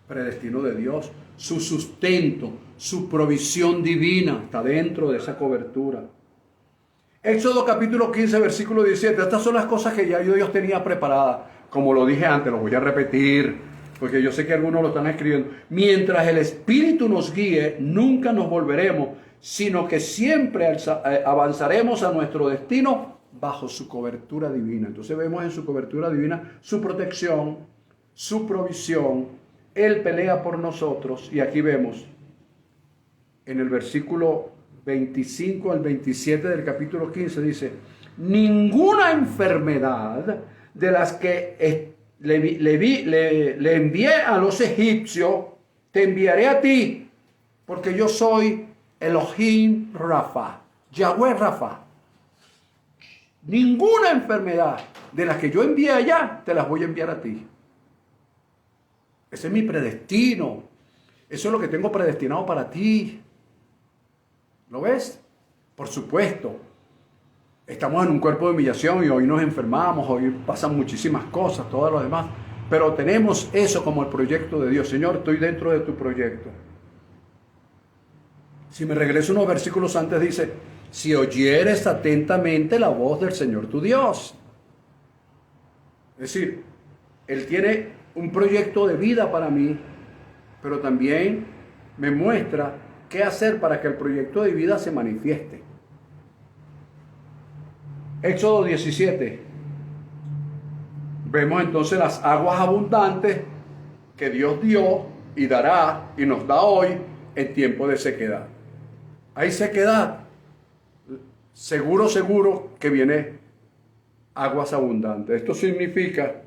[SPEAKER 1] Predestino de Dios. Su sustento, su provisión divina está dentro de esa cobertura. Éxodo capítulo 15, versículo 17. Estas son las cosas que ya Dios tenía preparadas. Como lo dije antes, lo voy a repetir, porque yo sé que algunos lo están escribiendo. Mientras el Espíritu nos guíe, nunca nos volveremos, sino que siempre avanzaremos a nuestro destino bajo su cobertura divina. Entonces vemos en su cobertura divina su protección, su provisión. Él pelea por nosotros. Y aquí vemos en el versículo 25 al 27 del capítulo 15, dice, ninguna enfermedad de las que le envié a los egipcios, te enviaré a ti, porque yo soy Elohim Rafa, Yahweh Rafa. Ninguna enfermedad de las que yo envié allá, te las voy a enviar a ti. Ese es mi predestino. Eso es lo que tengo predestinado para ti. ¿Lo ves? Por supuesto. Estamos en un cuerpo de humillación y hoy nos enfermamos, hoy pasan muchísimas cosas, todo lo demás. Pero tenemos eso como el proyecto de Dios. Señor, estoy dentro de tu proyecto. Si me regreso unos versículos antes, dice, si oyeres atentamente la voz del Señor tu Dios. Es decir, Él tiene un proyecto de vida para mí, pero también me muestra qué hacer para que el proyecto de vida se manifieste. Éxodo 17. Vemos entonces las aguas abundantes que Dios dio y dará y nos da hoy en tiempo de sequedad. Hay sequedad. Seguro que viene aguas abundantes. Esto significa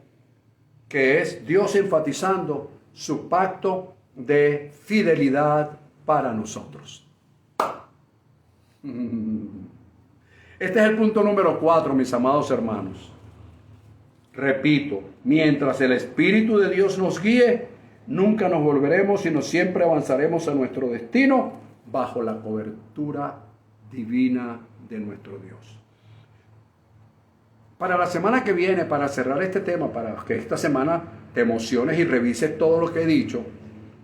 [SPEAKER 1] que es Dios enfatizando su pacto de fidelidad para nosotros. Este es el punto número 4, mis amados hermanos. Repito, mientras el Espíritu de Dios nos guíe, nunca nos volveremos, sino siempre avanzaremos a nuestro destino bajo la cobertura divina de nuestro Dios. Para la semana que viene, para cerrar este tema, para que esta semana te emociones y revises todo lo que he dicho,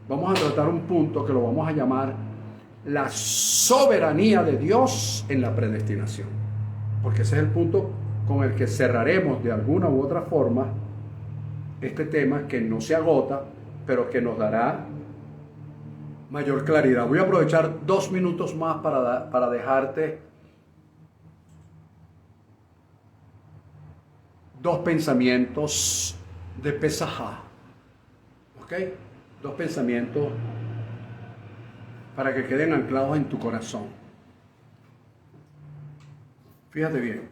[SPEAKER 1] vamos a tratar un punto que lo vamos a llamar la soberanía de Dios en la predestinación. Porque ese es el punto con el que cerraremos de alguna u otra forma este tema que no se agota, pero que nos dará mayor claridad. Voy a aprovechar 2 minutos más para dejarte 2 pensamientos de Pesajá. ¿Ok? 2 pensamientos para que queden anclados en tu corazón. Fíjate bien.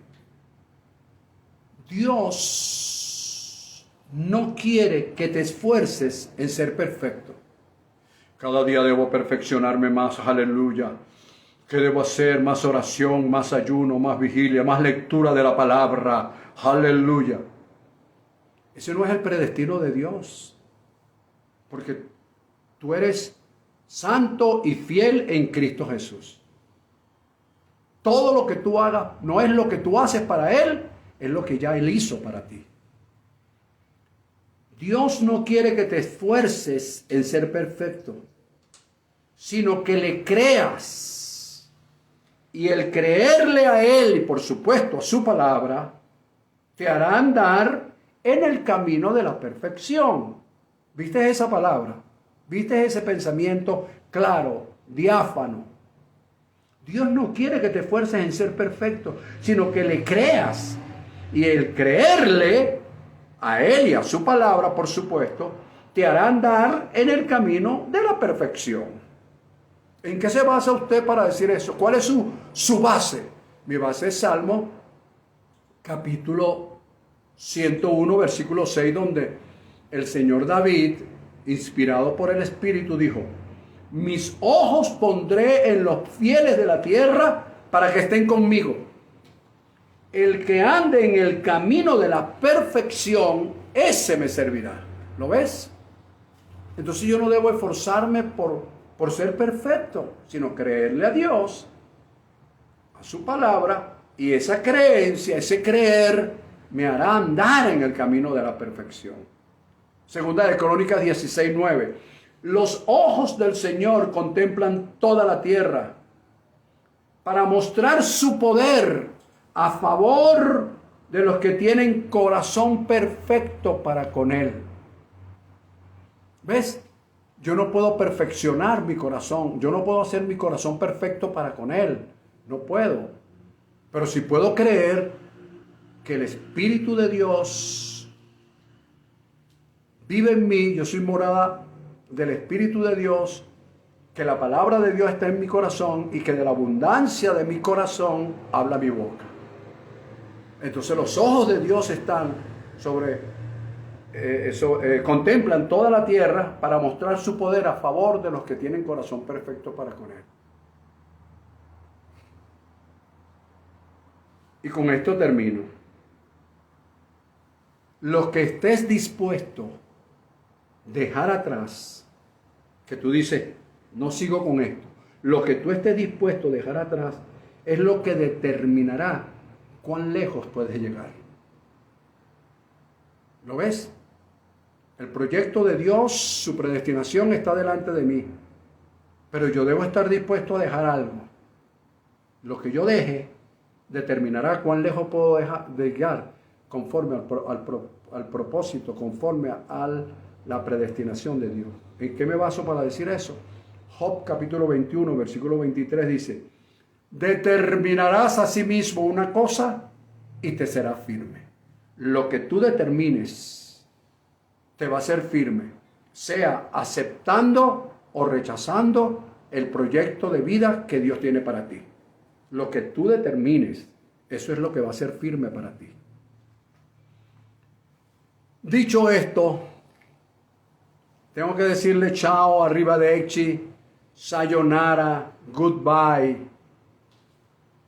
[SPEAKER 1] Dios no quiere que te esfuerces en ser perfecto. Cada día debo perfeccionarme más, aleluya. ¿Qué debo hacer? Más oración, más ayuno, más vigilia, más lectura de la palabra, aleluya. Ese no es el predestino de Dios. Porque tú eres santo y fiel en Cristo Jesús. Todo lo que tú hagas no es lo que tú haces para Él, es lo que ya Él hizo para ti. Dios no quiere que te esfuerces en ser perfecto, sino que le creas. Y el creerle a Él y por supuesto a su palabra, te hará andar en el camino de la perfección. ¿Viste esa palabra? ¿Viste ese pensamiento claro, diáfano? Dios no quiere que te esfuerces en ser perfecto, sino que le creas. Y el creerle a Él y a su palabra, por supuesto, te hará andar en el camino de la perfección. ¿En qué se basa usted para decir eso? ¿Cuál es su base? Mi base es Salmo, capítulo 101, versículo 6, donde el Señor David, inspirado por el Espíritu, dijo: mis ojos pondré en los fieles de la tierra para que estén conmigo. El que ande en el camino de la perfección, ese me servirá. ¿Lo ves? Entonces yo no debo esforzarme por ser perfecto, sino creerle a Dios, a su palabra, y esa creencia, ese creer, me hará andar en el camino de la perfección. Segunda de Crónicas 16:9. Los ojos del Señor contemplan toda la tierra para mostrar su poder a favor de los que tienen corazón perfecto para con Él. ¿Ves? Yo no puedo perfeccionar mi corazón. Yo no puedo hacer mi corazón perfecto para con Él. No puedo. Pero sí puedo creer que el Espíritu de Dios vive en mí. Yo soy morada del Espíritu de Dios, que la palabra de Dios está en mi corazón y que de la abundancia de mi corazón habla mi boca. Entonces los ojos de Dios están contemplan toda la tierra para mostrar su poder a favor de los que tienen corazón perfecto para con Él. Y con esto termino. Lo que estés dispuesto a dejar atrás, que tú dices, no sigo con esto, lo que tú estés dispuesto a dejar atrás es lo que determinará cuán lejos puedes llegar. ¿Lo ves? El proyecto de Dios, su predestinación está delante de mí, pero yo debo estar dispuesto a dejar algo. Lo que yo deje determinará cuán lejos puedo llegar conforme al propósito, conforme a la predestinación de Dios. ¿En qué me baso para decir eso? Job capítulo 21, versículo 23 dice: determinarás a sí mismo una cosa y te será firme. Lo que tú determines te va a ser firme, sea aceptando o rechazando el proyecto de vida que Dios tiene para ti. Lo que tú determines, eso es lo que va a ser firme para ti. Dicho esto, tengo que decirle chao, arrivederci, sayonara, goodbye.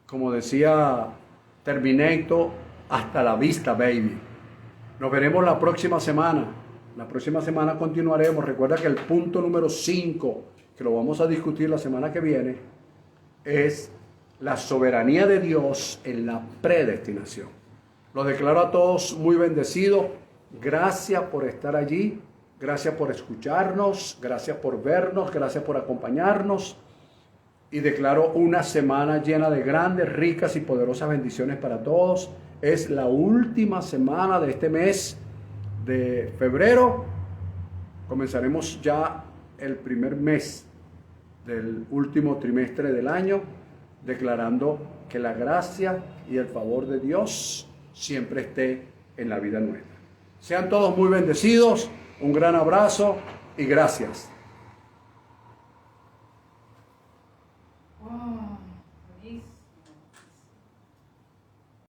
[SPEAKER 1] Como decía Terminator, hasta la vista, baby. Nos veremos la próxima semana. La próxima semana continuaremos. Recuerda que el punto número 5, que lo vamos a discutir la semana que viene, es la soberanía de Dios en la predestinación. Los declaro a todos muy bendecidos. Gracias por estar allí. Gracias por escucharnos. Gracias por vernos. Gracias por acompañarnos. Y declaro una semana llena de grandes, ricas y poderosas bendiciones para todos. Es la última semana de este mes de febrero. Comenzaremos ya el primer mes del último trimestre del año, declarando que la gracia y el favor de Dios siempre esté en la vida nuestra. Sean todos muy bendecidos, un gran abrazo y gracias.